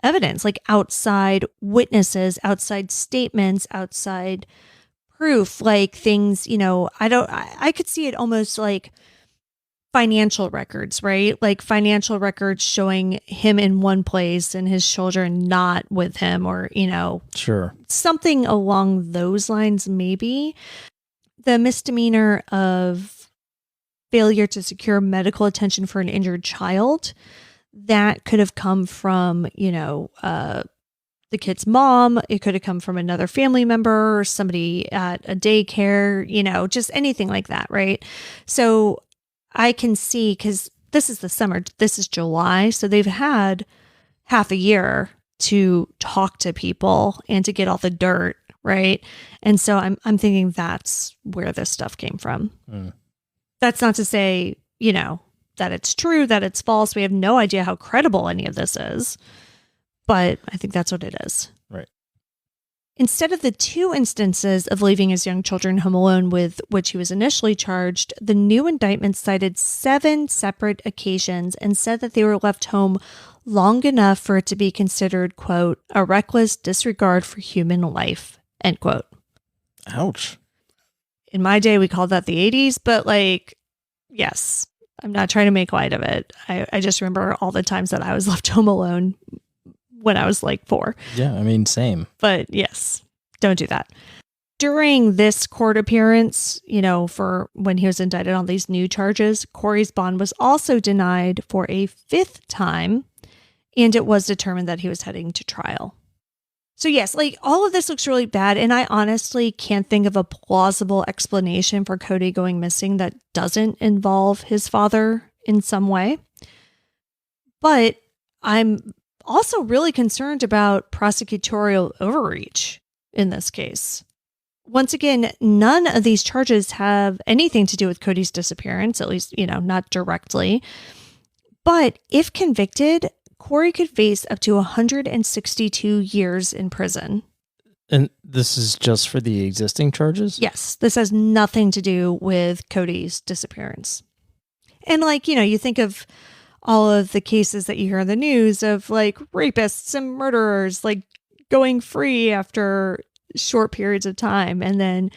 evidence, like outside witnesses, outside statements, outside proof, like things, I could see it almost like financial records, right? Like financial records showing him in one place and his children not with him, or, Sure. something along those lines, maybe. The misdemeanor of failure to secure medical attention for an injured child, that could have come from, the kid's mom. It could have come from another family member or somebody at a daycare, just anything like that, right? So I can see, because this is the summer, this is July, so they've had half a year to talk to people and to get all the dirt, right? And so I'm thinking that's where this stuff came from. That's not to say, that it's true, that it's false. We have no idea how credible any of this is, but I think that's what it is. Right. Instead of the 2 instances of leaving his young children home alone with which he was initially charged, the new indictment cited 7 separate occasions and said that they were left home long enough for it to be considered, quote, a reckless disregard for human life, end quote. Ouch. In my day, we called that the 80s, but yes, I'm not trying to make light of it. I just remember all the times that I was left home alone when I was 4. Yeah, I mean, same. But yes, don't do that. During this court appearance, for when he was indicted on these new charges, Cory's bond was also denied for a 5th time, and it was determined that he was heading to trial. So yes, all of this looks really bad, and I honestly can't think of a plausible explanation for Cody going missing that doesn't involve his father in some way. But I'm also really concerned about prosecutorial overreach in this case. Once again, none of these charges have anything to do with Cody's disappearance, at least, not directly. But if convicted, Cory could face up to 162 years in prison. And this is just for the existing charges? Yes, this has nothing to do with Cody's disappearance. And you think of all of the cases that you hear in the news of rapists and murderers going free after short periods of time. And then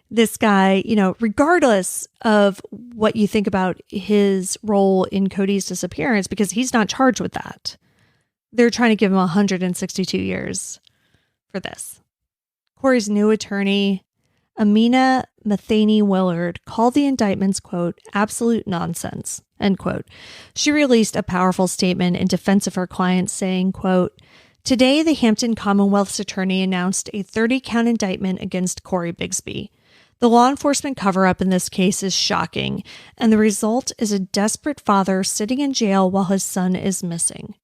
this guy, regardless of what you think about his role in Cody's disappearance, because he's not charged with that, they're trying to give him 162 years for this. Cory's new attorney, Amina Matheny Willard, called the indictments, quote, absolute nonsense, end quote. She released a powerful statement in defense of her client saying, quote, today the Hampton Commonwealth's attorney announced a 30-count indictment against Cory Bigsby. The law enforcement cover-up in this case is shocking, and the result is a desperate father sitting in jail while his son is missing.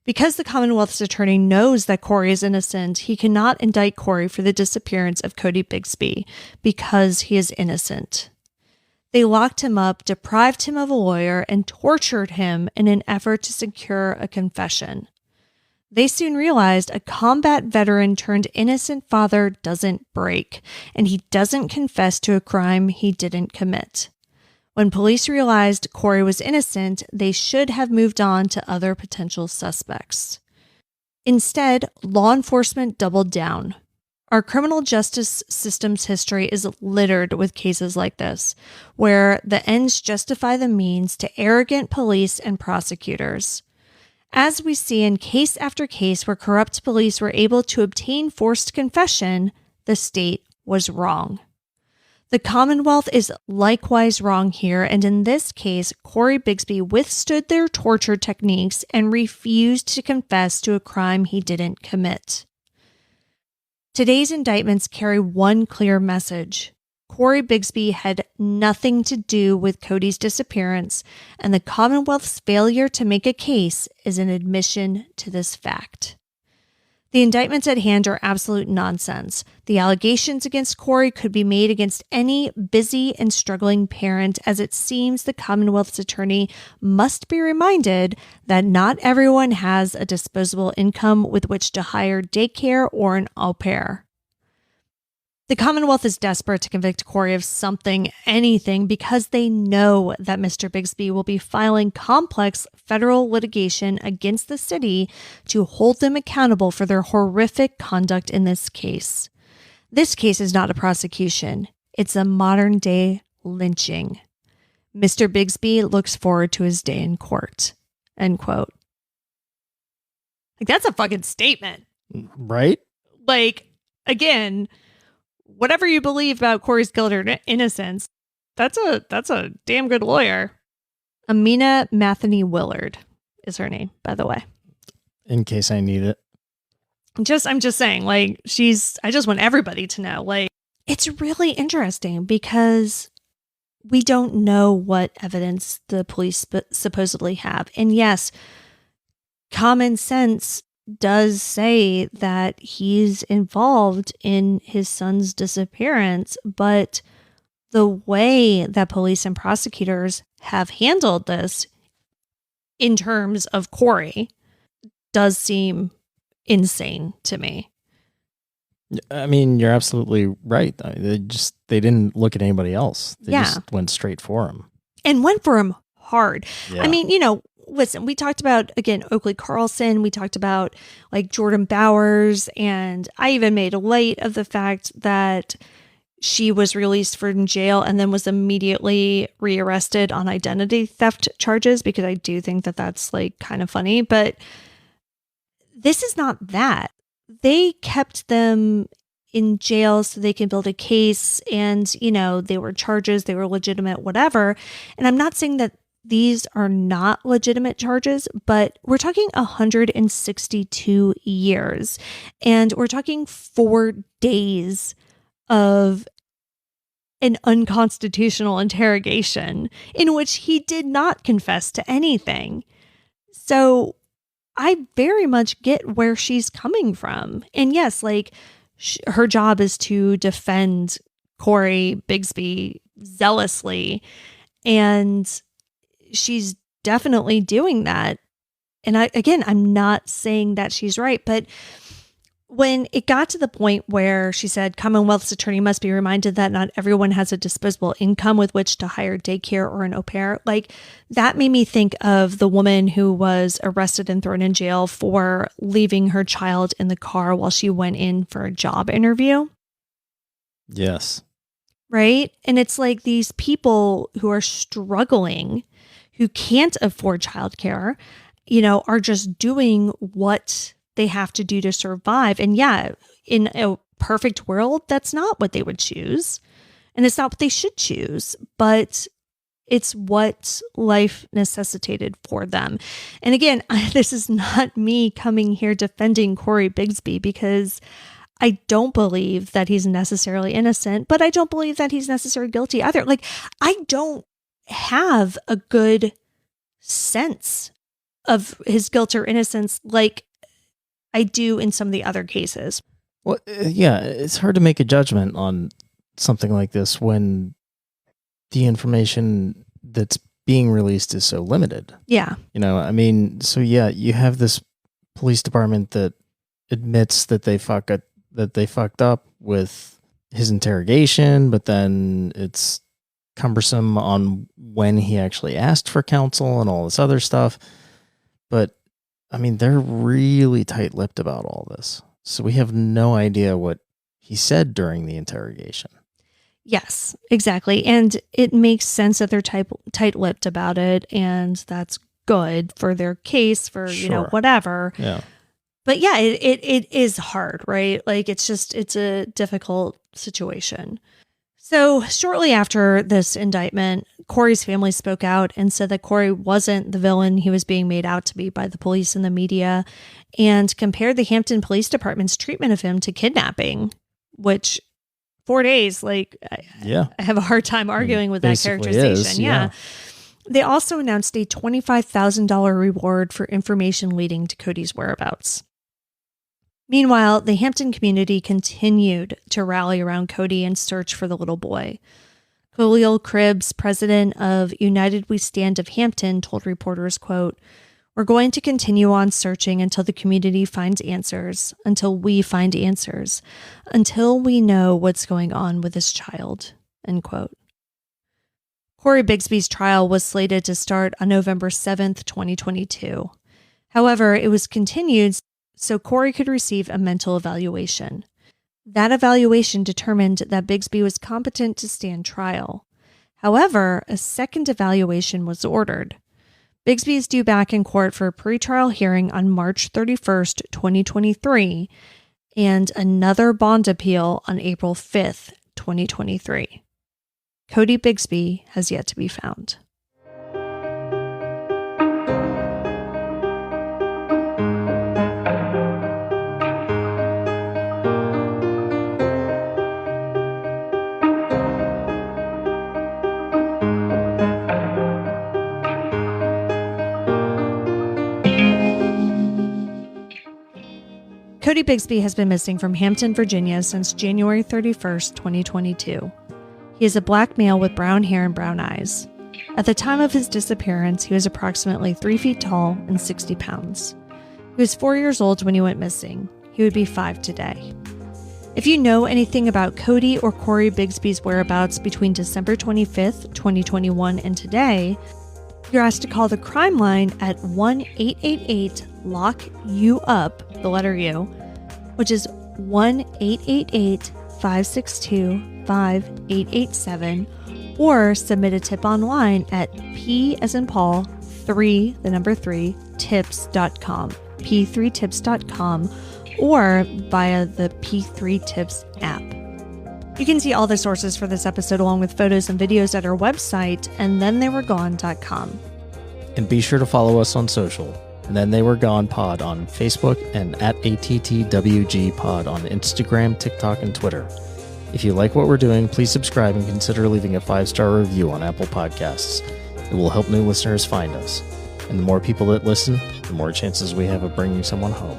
Because the Commonwealth's attorney knows that Cory is innocent, he cannot indict Cory for the disappearance of Codi Bigsby because he is innocent. They locked him up, deprived him of a lawyer, and tortured him in an effort to secure a confession. They soon realized a combat veteran turned innocent father doesn't break, and he doesn't confess to a crime he didn't commit. When police realized Cory was innocent, they should have moved on to other potential suspects. Instead, law enforcement doubled down. Our criminal justice system's history is littered with cases like this, where the ends justify the means to arrogant police and prosecutors. As we see in case after case where corrupt police were able to obtain forced confession, the state was wrong. The Commonwealth is likewise wrong here, and in this case, Cory Bigsby withstood their torture techniques and refused to confess to a crime he didn't commit. Today's indictments carry one clear message. Cory Bigsby had nothing to do with Cody's disappearance, and the Commonwealth's failure to make a case is an admission to this fact. The indictments at hand are absolute nonsense. The allegations against Cory could be made against any busy and struggling parent, as it seems the Commonwealth's attorney must be reminded that not everyone has a disposable income with which to hire daycare or an au pair. The Commonwealth is desperate to convict Cory of something, anything, because they know that Mr. Bigsby will be filing complex federal litigation against the city to hold them accountable for their horrific conduct in this case. This case is not a prosecution. It's a modern-day lynching. Mr. Bigsby looks forward to his day in court. End quote. Like, that's a fucking statement. Right? Like, again, whatever you believe about Cory's guilt or innocence, that's a damn good lawyer. Amina Matheny Willard is her name, by the way. In case I need it. I'm just saying, like, I just want everybody to know, like, it's really interesting because we don't know what evidence the police supposedly have. And yes, common sense does say that he's involved in his son's disappearance, but the way that police and prosecutors have handled this in terms of Cory does seem insane to me. I mean, you're absolutely right. They didn't look at anybody else. They just went straight for him. And went for him hard. Yeah. I mean, listen, we talked about, again, Oakley Carlson. We talked about, like, Jordan Bowers. And I even made light of the fact that she was released from jail and then was immediately rearrested on identity theft charges, because I do think that that's, like, kind of funny. But this is not that. They kept them in jail so they can build a case, and, they were charges, they were legitimate, whatever. And I'm not saying that these are not legitimate charges, but we're talking 162 years, and we're talking 4 days of an unconstitutional interrogation in which he did not confess to anything. So I very much get where she's coming from. And yes, like, her job is to defend Cory Bigsby zealously, and she's definitely doing that. And I'm not saying that she's right, but when it got to the point where she said Commonwealth's attorney must be reminded that not everyone has a disposable income with which to hire daycare or an au pair, like, that made me think of the woman who was arrested and thrown in jail for leaving her child in the car while she went in for a job interview. Yes. Right? And it's like these people who are struggling, who can't afford childcare, are just doing what they have to do to survive. And yeah, in a perfect world, that's not what they would choose. And it's not what they should choose, but it's what life necessitated for them. And again, this is not me coming here defending Cory Bigsby, because I don't believe that he's necessarily innocent, but I don't believe that he's necessarily guilty either. Like, I don't have a good sense of his guilt or innocence like I do in some of the other cases. Well, yeah, it's hard to make a judgment on something like this when the information that's being released is so limited. Yeah. So yeah, you have this police department that admits that they fucked up with his interrogation, but then it's cumbersome on when he actually asked for counsel and all this other stuff. But I mean, they're really tight-lipped about all this. So we have no idea what he said during the interrogation. Yes, exactly. And it makes sense that they're tight-lipped about it, and that's good for their case, for, whatever. Yeah. But yeah, it is hard, right? Like, it's a difficult situation. So shortly after this indictment, Cory's family spoke out and said that Cory wasn't the villain he was being made out to be by the police and the media, and compared the Hampton Police Department's treatment of him to kidnapping, which 4 days, like, I have a hard time arguing with that characterization. Yeah. They also announced a $25,000 reward for information leading to Cody's whereabouts. Meanwhile, the Hampton community continued to rally around Cody and search for the little boy. Khalil Cribbs, president of United We Stand of Hampton, told reporters, quote, "We're going to continue on searching until the community finds answers, until we find answers, until we know what's going on with this child," end quote. Cory Bigsby's trial was slated to start on November 7th, 2022. However, it was continued so Cory could receive a mental evaluation. That evaluation determined that Bigsby was competent to stand trial. However, a second evaluation was ordered. Bigsby is due back in court for a pretrial hearing on March 31st, 2023, and another bond appeal on April 5th, 2023. Cody Bigsby has yet to be found. Cody Bigsby has been missing from Hampton, Virginia since January 31st, 2022. He is a black male with brown hair and brown eyes. At the time of his disappearance, he was approximately 3 feet tall and 60 pounds. He was 4 years old when he went missing. He would be 5 today. If you know anything about Cody or Cory Bigsby's whereabouts between December 25th, 2021 and today, you're asked to call the crime line at 1-888-LOCK-YOU-UP, the letter U, which is 1-888-562-5887, or submit a tip online at P as in Paul, 3, the number 3, tips.com, p3tips.com, or via the P3 Tips app. You can see all the sources for this episode along with photos and videos at our website, andthentheyweregone.com. And be sure to follow us on social. Then They Were Gone Pod on Facebook and at ATTWG Pod on Instagram, TikTok, and Twitter. If you like what we're doing, please subscribe and consider leaving a 5-star review on Apple Podcasts. It will help new listeners find us. And the more people that listen, the more chances we have of bringing someone home.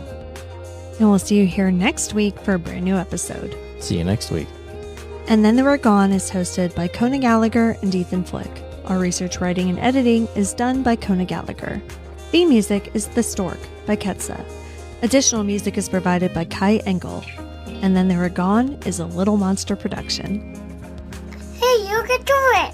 And we'll see you here next week for a brand new episode. See you next week. And Then They Were Gone is hosted by Kona Gallagher and Ethan Flick. Our research, writing, and editing is done by Kona Gallagher. Theme music is The Stork by Ketsa. Additional music is provided by Kai Engel. And Then They Were Gone is a Little Monster production. Hey, you can do it!